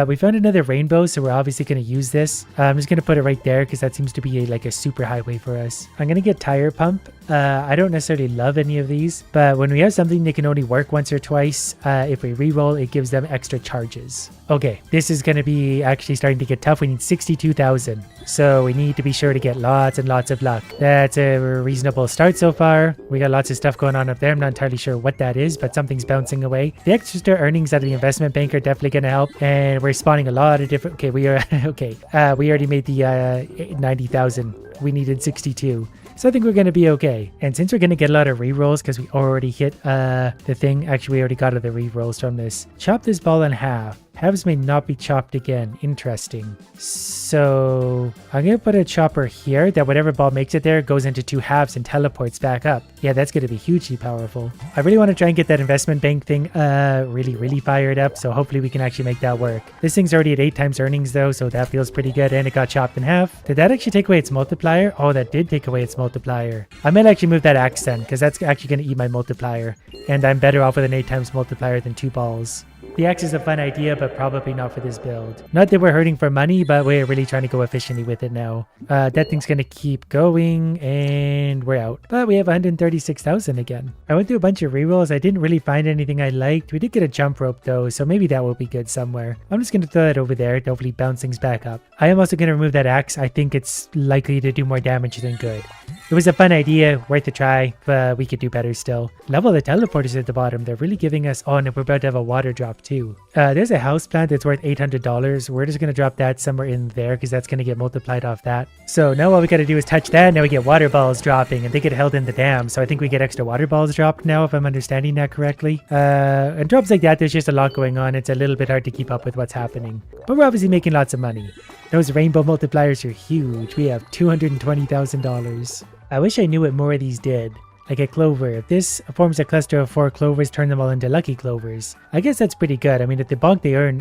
We found another rainbow, so we're obviously going to use this. I'm just going to put it right there because that seems to be like a super highway for us. I'm going to get tire pump. I don't necessarily love any of these, but when we have something that can only work once or twice, if we re-roll, it gives them extra charges. Okay, this is going to be actually starting to get tough. We need 62,000. So we need to be sure to get lots and lots of luck. That's a reasonable start so far. We got lots of stuff going on up there. I'm not entirely sure what that is, but something's bouncing away. The extra earnings out of the investment bank are definitely going to help. And we're spawning a lot of different... Okay, we are... okay, we already made the 90,000. We needed 62. So I think we're going to be okay. And since we're going to get a lot of re-rolls because we already hit the thing. Actually, we already got the re-rolls from this. Chop this ball in half. Halves may not be chopped again. Interesting. So I'm going to put a chopper here that whatever ball makes it there goes into 2 halves and teleports back up. Yeah, that's going to be hugely powerful. I really want to try and get that investment bank thing really fired up. So hopefully we can actually make that work. This thing's already at 8 times earnings though, so that feels pretty good. And it got chopped in half. Did that actually take away its multiplier? Oh, that did take away its multiplier. I might actually move that axe then because that's actually going to eat my multiplier. And I'm better off with an 8 times multiplier than 2 balls. The axe is a fun idea, but probably not for this build. Not that we're hurting for money, but we're really trying to go efficiently with it now. That thing's going to keep going, and we're out. But we have 136,000 again. I went through a bunch of rerolls. I didn't really find anything I liked. We did get a jump rope though, so maybe that will be good somewhere. I'm just going to throw that over there to hopefully bounce things back up. I am also going to remove that axe. I think it's likely to do more damage than good. It was a fun idea, worth a try, but we could do better still. Level the teleporters at the bottom. They're really giving us... Oh, and we're about to have a water drop too. There's a house plant that's worth $800. We're just going to drop that somewhere in there because that's going to get multiplied off that. So now all we got to do is touch that. Now we get water balls dropping and they get held in the dam. So I think we get extra water balls dropped now if I'm understanding that correctly. And drops like that, there's just a lot going on. It's a little bit hard to keep up with what's happening. But we're obviously making lots of money. Those rainbow multipliers are huge. We have $220,000. I wish I knew what more of these did. Like a clover. If this forms a cluster of 4 clovers, turn them all into lucky clovers. I guess that's pretty good. I mean, if they bonk, they earn,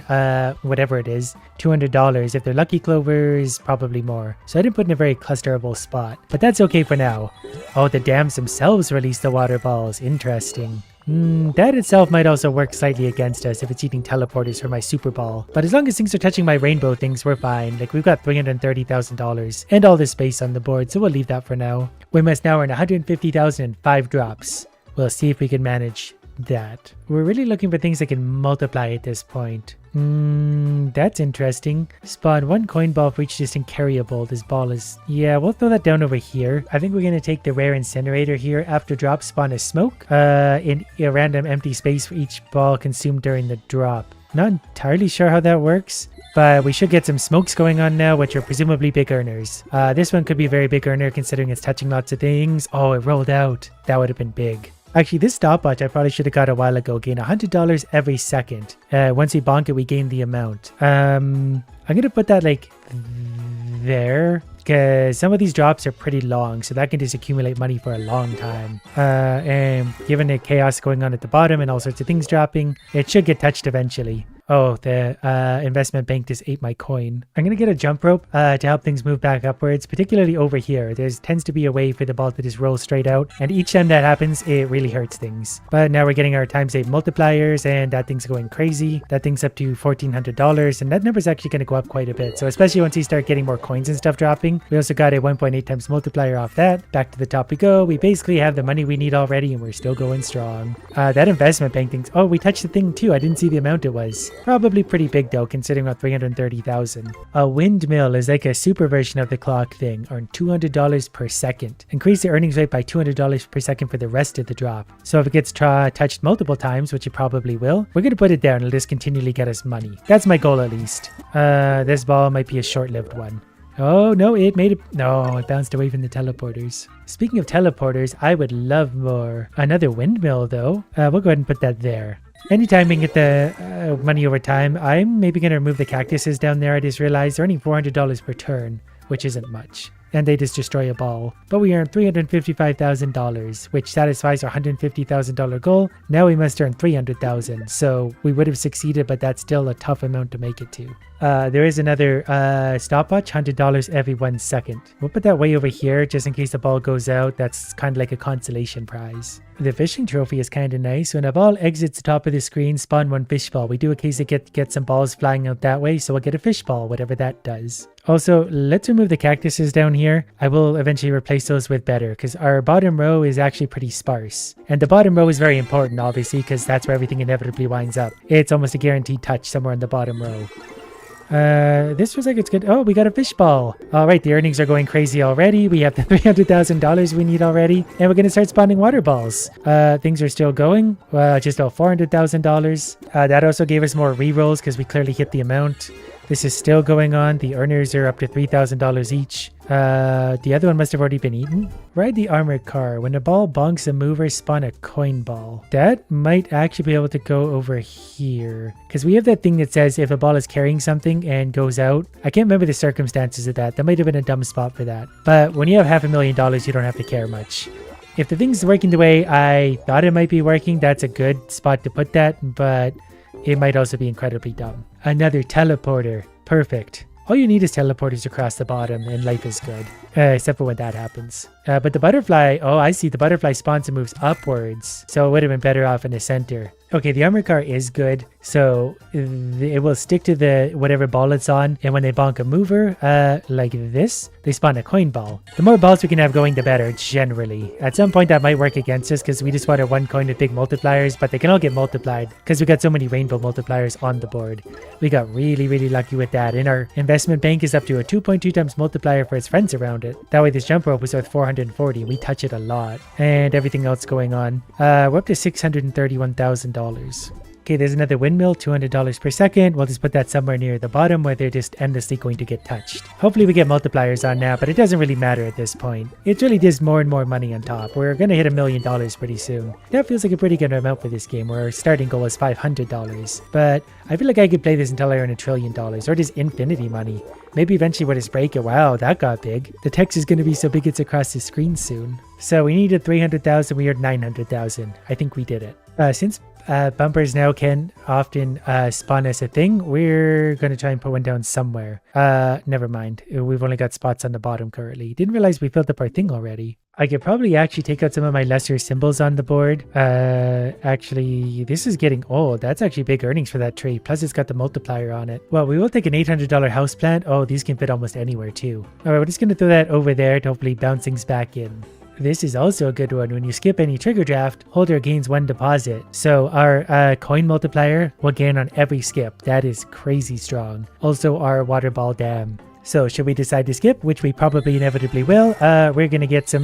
whatever it is, $200. If they're lucky clovers, probably more. So I didn't put in a very clusterable spot. But that's okay for now. Oh, the dams themselves release the water balls. Interesting. That itself might also work slightly against us if it's eating teleporters for my super ball. But as long as things are touching my rainbow things, we're fine. Like, we've got $330,000 and all this space on the board, so we'll leave that for now. We must now earn 150,000 and 5 drops. We'll see if we can manage that. We're really looking for things that can multiply at this point. That's interesting. Spawn 1 coin ball for each distant carryable. This ball is... Yeah, we'll throw that down over here. I think we're going to take the rare incinerator here. After drop, spawn a smoke in a random empty space for each ball consumed during the drop. Not entirely sure how that works, but we should get some smokes going on now, which are presumably big earners. This one could be a very big earner considering it's touching lots of things. Oh, it rolled out. That would have been big. Actually, this stopwatch I probably should have got a while ago. Gain $100 every second. Once we bonk it, we gain the amount. I'm going to put that like there. Because some of these drops are pretty long, so that can just accumulate money for a long time. And given the chaos going on at the bottom and all sorts of things dropping, it should get touched eventually. Oh, the investment bank just ate my coin. I'm going to get a jump rope to help things move back upwards, particularly over here. There tends to be a way for the ball to just roll straight out, and each time that happens, it really hurts things. But now we're getting our times 8 multipliers, and that thing's going crazy. That thing's up to $1,400, and that number's actually going to go up quite a bit. So especially once you start getting more coins and stuff dropping. We also got a 1.8 times multiplier off that. Back to the top we go. We basically have the money we need already, and we're still going strong. That investment bank thing's... Oh, we touched the thing too. I didn't see the amount it was. Probably pretty big though, considering about 330,000. A windmill is like a super version of the clock thing. Earn $200 per second. Increase the earnings rate by $200 per second for the rest of the drop. So if it gets touched multiple times, which it probably will, we're going to put it down. It'll just continually get us money. That's my goal at least. This ball might be a short-lived one. Oh, no, it made it... No, it bounced away from the teleporters. Speaking of teleporters, I would love more. Another windmill, though. We'll go ahead and put that there. Anytime we can get the money over time, I'm maybe going to remove the cactuses down there. I just realized they're earning $400 per turn, which isn't much. And they just destroy a ball. But we earned $355,000, which satisfies our $150,000 goal. Now we must earn $300,000. So we would have succeeded, but that's still a tough amount to make it to. There is another stopwatch, $100 every 1 second. We'll put that way over here just in case the ball goes out. That's kind of like a consolation prize. The fishing trophy is kind of nice. When a ball exits the top of the screen, spawn 1 fish ball. We do occasionally get some balls flying out that way, so we'll get a fish ball, whatever that does. Also, let's remove the cactuses down here. I will eventually replace those with better because our bottom row is actually pretty sparse. And the bottom row is very important, obviously, because that's where everything inevitably winds up. It's almost a guaranteed touch somewhere in the bottom row. This feels like it's good. Oh, we got a fish ball. All right, the earnings are going crazy already. We have the $300,000 we need already, and we're going to start spawning water balls. Things are still going. Just about $400,000. That also gave us more rerolls because we clearly hit the amount. This is still going on. The earners are up to $3,000 each. The other one must have already been eaten. Ride the armored car. When a ball bonks a mover, spawn a coin ball. That might actually be able to go over here. Because we have that thing that says if a ball is carrying something and goes out. I can't remember the circumstances of that. That might have been a dumb spot for that. But when you have $500,000, you don't have to care much. If the thing's working the way I thought it might be working, that's a good spot to put that. But it might also be incredibly dumb. Another teleporter. Perfect. All you need is teleporters across the bottom and life is good. Except for when that happens. But the butterfly, oh, I see. The butterfly spawns and moves upwards. So it would have been better off in the center. Okay, the armor car is good, so it will stick to the whatever ball it's on, and when they bonk a mover, like this, they spawn a coin ball. The more balls we can have going, the better, generally. At some point, that might work against us, because we just want our one coin with big multipliers, but they can all get multiplied, because we got so many rainbow multipliers on the board. We got really, really lucky with that, and our investment bank is up to a 2.2 times multiplier for its friends around it. That way, this jump rope was worth 440. We touch it a lot, and everything else going on. We're up to $631,000. Okay, there's another windmill, $200 per second. We'll just put that somewhere near the bottom where they're just endlessly going to get touched. Hopefully we get multipliers on now, but it doesn't really matter at this point. It really does more and more money on top. We're going to hit $1 million pretty soon. That feels like a pretty good amount for this game, where our starting goal is $500. But I feel like I could play this until I earn $1 trillion, or just infinity money. Maybe eventually we'll just break it. Wow, that got big. The text is going to be so big it's across the screen soon. So we needed 300,000, we earned 900,000. I think we did it. Since bumpers now can often spawn as a thing, we're going to try and put one down somewhere. Never mind. We've only got spots on the bottom currently. Didn't realize we filled up our thing already. I could probably actually take out some of my lesser symbols on the board. Actually, this is getting old. That's actually big earnings for that tree. Plus, it's got the multiplier on it. Well, we will take an $800 house plant. Oh, these can fit almost anywhere too. All right, we're just going to throw that over there to hopefully bounce things back in. This is also a good one. When you skip any trigger draft, holder gains 1 deposit. So our coin multiplier will gain on every skip. That is crazy strong. Also our water ball dam. So should we decide to skip, which we probably inevitably will, we're going to get some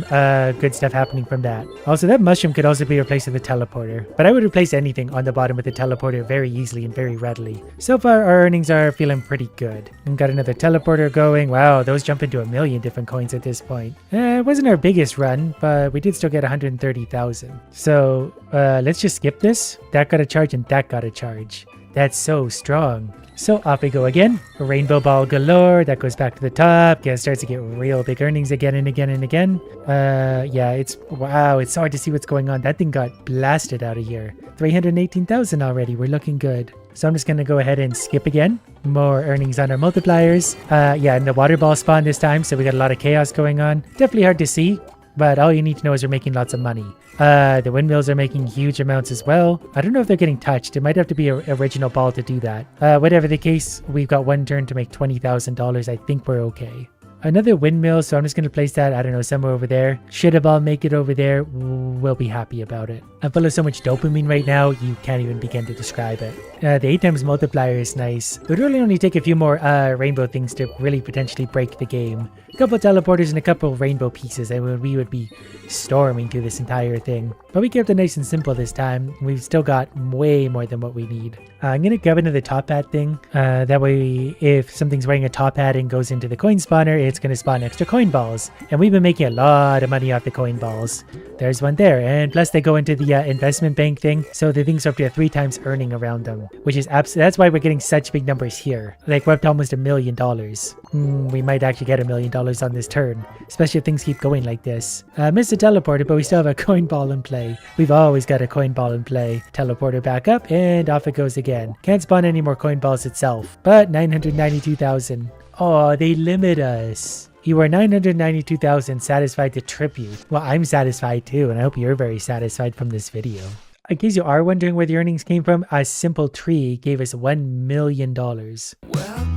good stuff happening from that. Also, that mushroom could also be replaced with a teleporter. But I would replace anything on the bottom with a teleporter very easily and very readily. So far, our earnings are feeling pretty good. And got another teleporter going. Wow, those jump into 1 million different coins at this point. It wasn't our biggest run, but we did still get 130,000. So let's just skip this. That got a charge and that got a charge. That's so strong. So off we go again. Rainbow ball galore. That goes back to the top. Yeah, starts to get real big earnings again and again and again. Yeah, wow, it's so hard to see what's going on. That thing got blasted out of here. 318,000 already. We're looking good. So I'm just going to go ahead and skip again. More earnings on our multipliers. Yeah, and the water ball spawn this time. So we got a lot of chaos going on. Definitely hard to see. But all you need to know is we're making lots of money. The windmills are making huge amounts as well. I don't know if they're getting touched. It might have to be an original ball to do that. Whatever the case, we've got one turn to make $20,000. I think we're okay. Another windmill, so I'm just going to place that, I don't know, somewhere over there. Should a ball make it over there, we'll be happy about it. I'm full of so much dopamine right now, you can't even begin to describe it. The 8 times multiplier is nice. It would really only take a few more rainbow things to really potentially break the game. A couple teleporters and a couple rainbow pieces, and we would be storming through this entire thing. But we kept it nice and simple this time. We've still got way more than what we need. I'm going to grab another top hat thing. That way, if something's wearing a top hat and goes into the coin spawner, it's going to spawn extra coin balls. And we've been making a lot of money off the coin balls. There's one there. And plus, they go into the investment bank thing. So the things are up to 3 times earning around them, which is that's why we're getting such big numbers here. Like, we're up to almost $1 million. We might actually get $1 million on this turn, especially if things keep going like this. Missed a teleporter, but we still have a coin ball in play. We've always got a coin ball in play. Teleporter back up, and off it goes again. Can't spawn any more coin balls itself, but 992,000. Oh, they limit us. You are 992,000 satisfied to trip you. Well, I'm satisfied too, and I hope you're very satisfied from this video. In case you are wondering where the earnings came from, a simple tree gave us $1 million. Well,